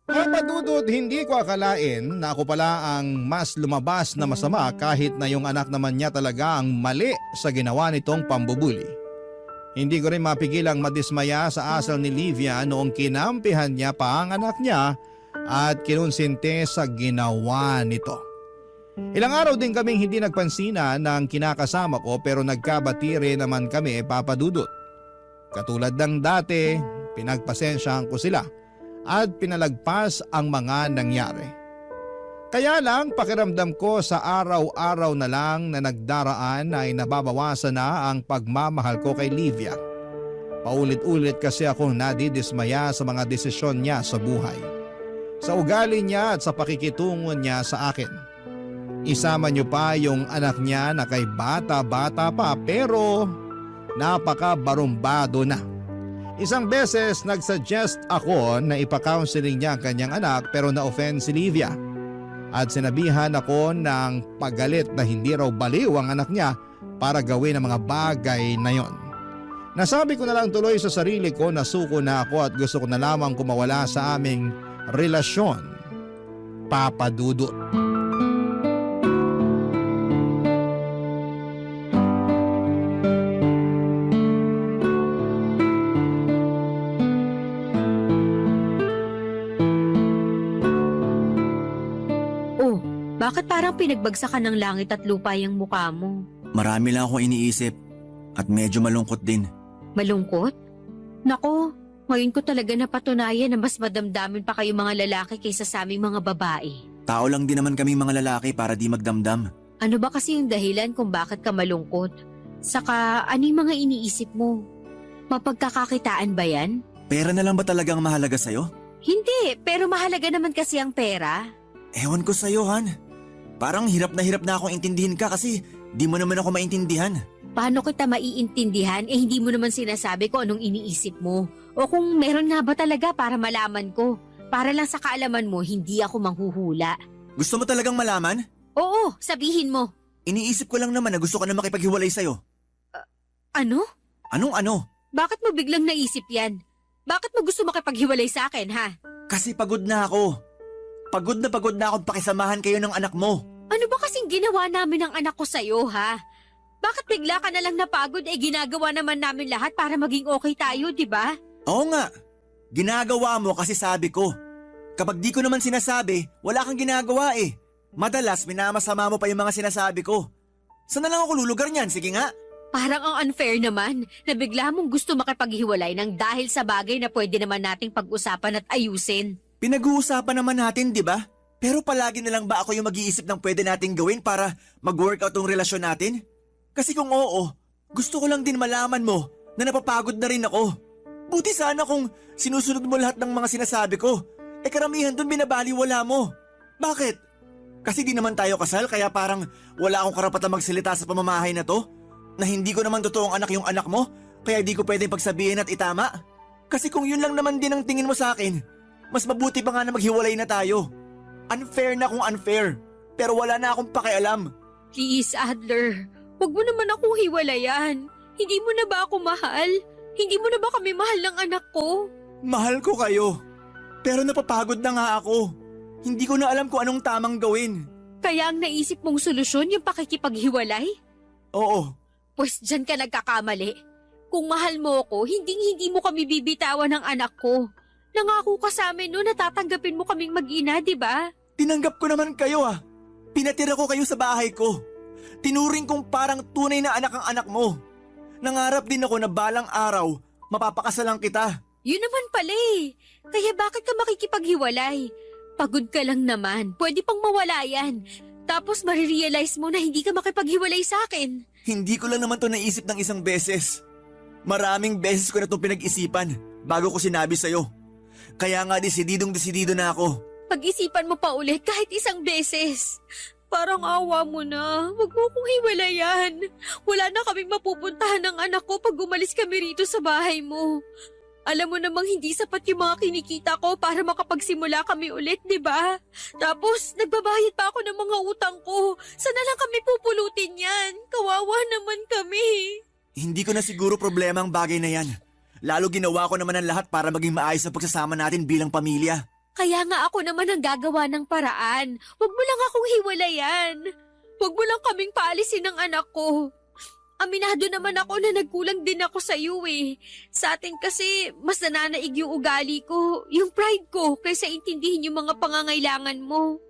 Papa Dudut, hindi ko akalain na ako pala ang mas lumabas na masama kahit na yung anak naman niya talaga ang mali sa ginawa nitong pambubuli. Hindi ko rin mapigilang madismaya sa asal ni Livia noong kinampihan niya pa ang anak niya at kinonsinte sa ginawa nito. Ilang araw din kaming hindi nagpansinan ng kinakasama ko pero nagkabatire naman kami, Papa Dudut. Katulad ng dati, pinagpasensyahan ko sila at pinalagpas ang mga nangyari. Kaya lang pakiramdam ko sa araw-araw na lang na nagdaraan ay nababawasan na ang pagmamahal ko kay Livia. Paulit-ulit kasi akong nadidismaya sa mga desisyon niya sa buhay. Sa ugali niya at sa pakikitungo niya sa akin. Isama niyo pa yung anak niya na kay bata-bata pa pero napaka-barumbado na. Isang beses nagsuggest ako na ipa-counseling niya ang kanyang anak pero na-offend si Livia. At sinabihan ako ng pagalit na hindi raw baliw ang anak niya para gawin ang mga bagay na yon. Nasabi ko na lang tuloy sa sarili ko na suko na ako at gusto ko na lamang kumawala sa aming relasyon. Papa Dudut. Bakit parang pinagbagsakan ng langit at lupa yung mukha mo? Marami lang akong iniisip at medyo malungkot din. Malungkot? Nako, ngayon ko talaga napatunayan na mas madamdamin pa kayo mga lalaki kaysa sa aming mga babae. Tao lang din naman kami mga lalaki para di magdamdam. Ano ba kasi yung dahilan kung bakit ka malungkot? Saka ano yung mga iniisip mo? Mapagkakakitaan ba yan? Pera na lang ba talagang mahalaga sa'yo? Hindi, pero mahalaga naman kasi ang pera. Ewan ko sa'yo, Han. Parang hirap na akong intindihin ka kasi di mo naman ako maintindihan. Paano kita maiintindihan hindi mo naman sinasabi ko anong iniisip mo? O kung meron nga ba talaga para malaman ko? Para lang sa kaalaman mo, hindi ako manghuhula. Gusto mo talagang malaman? Oo, sabihin mo. Iniisip ko lang naman na gusto ka na makipaghiwalay sa'yo. Ano? Anong ano? Bakit mo biglang naisip yan? Bakit mo gusto makipaghiwalay sa akin, ha? Kasi pagod na ako. Pagod na akong pakisamahan kayo ng anak mo. Ano ba kasing ginawa namin ng anak ko sa'yo, ha? Bakit bigla ka na lang napagod ginagawa naman namin lahat para maging okay tayo, di ba? Oo nga. Ginagawa mo kasi sabi ko. Kapag di ko naman sinasabi, wala kang ginagawa eh. Madalas minamasama mo pa yung mga sinasabi ko. Saan na lang ako lulugar niyan? Sige nga. Parang ang unfair naman na bigla mong gusto makipaghiwalay ng dahil sa bagay na pwede naman nating pag-usapan at ayusin. Pinag-uusapan naman natin, di ba? Pero palagi na lang ba ako yung mag-iisip ng pwede nating gawin para mag-workout ang relasyon natin? Kasi kung oo, gusto ko lang din malaman mo na napapagod na rin ako. Buti sana kung sinusunod mo lahat ng mga sinasabi ko. Karamihan dun binabaliwala mo. Bakit? Kasi di naman tayo kasal kaya parang wala akong karapatang magsalita sa pamamahay na to? Na hindi ko naman totoong anak yung anak mo kaya di ko pwedeng pagsabihin at itama? Kasi kung yun lang naman din ang tingin mo sa akin, mas mabuti pa nga na maghiwalay na tayo. Unfair na kung unfair, pero wala na akong pakialam. Please, Adler, huwag mo naman akong hiwalayan. Hindi mo na ba ako mahal? Hindi mo na ba kami mahal ng anak ko? Mahal ko kayo, pero napapagod na nga ako. Hindi ko na alam kung anong tamang gawin. Kaya ang naisip mong solusyon yung pakikipaghiwalay? Oo. Pues dyan ka nagkakamali. Kung mahal mo ako, hindi mo kami bibitawan ng anak ko. Nangako ka sa amin na tatanggapin mo kaming mag-ina, di ba? Tinanggap ko naman kayo ah. Pinatira ko kayo sa bahay ko. Tinuring kong parang tunay na anak ang anak mo. Nangarap din ako na balang araw, mapapakasalan kita. Yun naman pala eh. Kaya bakit ka makikipaghiwalay? Pagod ka lang naman. Pwede pang mawala yan. Tapos marirealize mo na hindi ka makipaghiwalay sa akin. Hindi ko lang naman to naisip ng isang beses. Maraming beses ko na itong pinag-isipan bago ko sinabi sa'yo. Kaya nga desididong-desidido na ako. Pag-isipan mo pa ulit kahit isang beses. Parang awa mo na. Huwag mo kong hiwalayan. Wala na kaming mapupuntahan ng anak ko pag umalis kami rito sa bahay mo. Alam mo namang hindi sapat yung mga kinikita ko para makapagsimula kami ulit, di ba? Tapos, nagbabayad pa ako ng mga utang ko. Sana lang kami pupulutin yan. Kawawa naman kami. Hindi ko na siguro problema ang bagay na yan. Lalo ginawa ko naman ang lahat para maging maayos ang pagsasama natin bilang pamilya. Kaya nga ako naman ang gagawa ng paraan. Huwag mo lang akong hiwalayan. Huwag mo lang kaming paalisin ng anak ko. Aminado naman ako na nagkulang din ako sa iyo eh. Sa atin kasi mas nananaig yung ugali ko, yung pride ko, kaysa intindihin yung mga pangangailangan mo.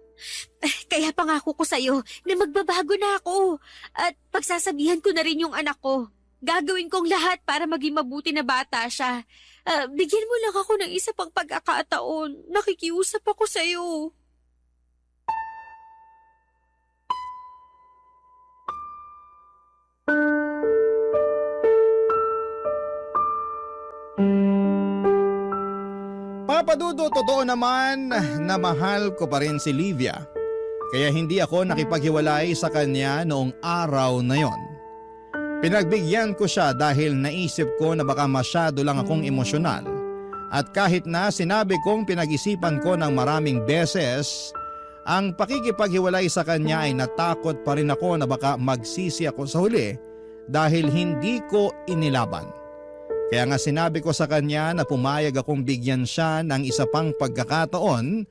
Kaya pangako ko sa iyo na magbabago na ako at pagsasabihan ko na rin yung anak ko. Gagawin kong lahat para maging mabuti na bata siya. Bigyan mo lang ako ng isa pang pagkakataon. Nakikiusap ako sa iyo. Papa Dudut, totoo naman na mahal ko pa rin si Livia. Kaya hindi ako nakipaghiwalay sa kanya noong araw na yon. Pinagbigyan ko siya dahil naisip ko na baka masyado lang akong emosyonal. At kahit na sinabi kong pinag-isipan ko ng maraming beses, ang pakikipaghiwalay sa kanya ay natakot pa rin ako na baka magsisi ako sa huli dahil hindi ko inilaban. Kaya nga sinabi ko sa kanya na pumayag akong bigyan siya ng isa pang pagkakataon,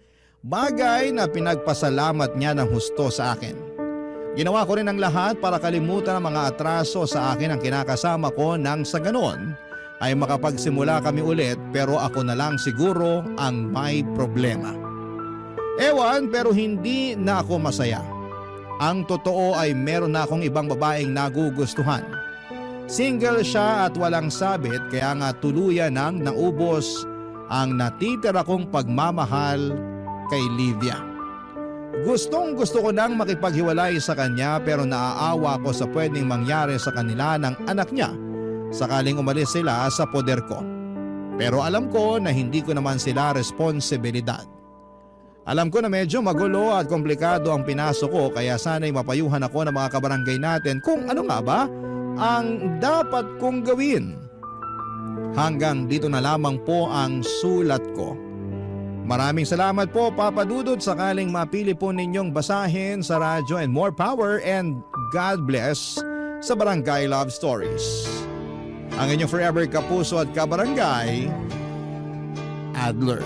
bagay na pinagpasalamat niya ng husto sa akin. Ginawa ko rin ang lahat para kalimutan ang mga atraso sa akin ang kinakasama ko nang sa ganon ay makapagsimula kami ulit pero ako na lang siguro ang may problema. Ewan pero hindi na ako masaya. Ang totoo ay meron na akong ibang babaeng nagugustuhan. Single siya at walang sabit kaya nga tuluyan nang naubos ang natitira kong pagmamahal kay Livia. Gustong gusto ko nang makipaghiwalay sa kanya pero naaawa ko sa pwedeng mangyari sa kanila ng anak niya sakaling umalis sila sa poder ko. Pero alam ko na hindi ko naman sila responsibilidad. Alam ko na medyo magulo at komplikado ang pinasok ko kaya sana'y mapayuhan ako ng mga kabarangay natin kung ano nga ba ang dapat kong gawin. Hanggang dito na lamang po ang sulat ko. Maraming salamat po Papa Dudut sakaling mapili po ninyong basahin sa radyo and more power and God bless sa Barangay Love Stories. Ang inyong forever kapuso at kabarangay, Adler.